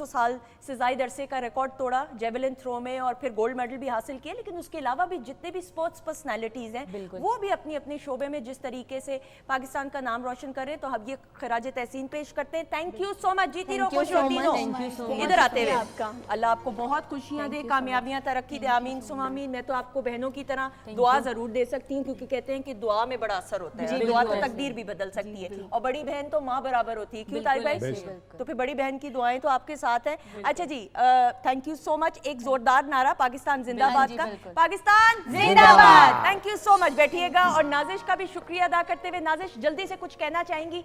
साल से ज़ायद अरसे का रिकॉर्ड तोड़ा जेवलिन थ्रो में और फिर गोल्ड मेडल भी हासिल किया, लेकिन उसके अलावा भी जितने भी स्पोर्ट्स पर्सनैलिटीज़ हैं वो भी अपनी अपने शोबे में जिस तरीके से पाकिस्तान का नाम रोशन कर रहे हैं, तो हम ये खराज तहसीन पेश करते हैं। थैंक यू सो मच, जीती रहो, खुश होती रहो, इधर आते हुए अल्लाह आपको बहुत खुशियां दे, कामयाबियां, तरक्की दे, आमीन सुम आमीन। मैं तो आपको बहनों की तरह दुआ जरूर दे सकती हूँ, क्योंकि कहते हैं कि दुआ में बड़ा असर होता है, दुआ तो तकदीर भी बदल सकती है, और बड़ी बहन तो माँ बराबर होती है, क्यों तारिक भाई? तो फिर बड़ी बहन की दुआएं तो आपके साथ है। अच्छा जी, थैंक यू सो मच। एक जोरदार नारा पाकिस्तान जिंदाबाद का, पाकिस्तान जिंदाबाद। थैंक यू सो मच, बैठिएगा। और नाजिश का भी शुक्रिया अदा करते हुए, नाजिश जल्दी से कुछ कहना चाहेंगी?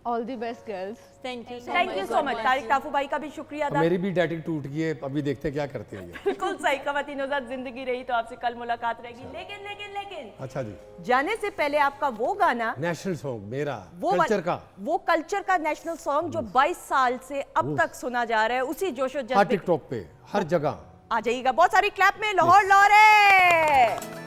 All the best girls, thank you so much. Tariq Tafu भाई का भी शुक्रिया अदा। मेरी भी डाइटिंग टूट गई है, अभी देखते हैं क्या करते हैं ये। बिल्कुल सही, ख़वातीनो ज़ात जिंदगी रही तो आपसे कल मुलाकात रहेगी, लेकिन अच्छा जी, जाने से पहले आपका वो गाना, नेशनल सॉन्ग मेरा, वो कल्चर का नेशनल सॉन्ग जो 22 साल से अब तक सुना जा रहा है, उसी जोशो जज्बे, टिकटॉक पे हर जगह आ जाइएगा। बहुत सारी क्लैप में लाहौर लाहौर है।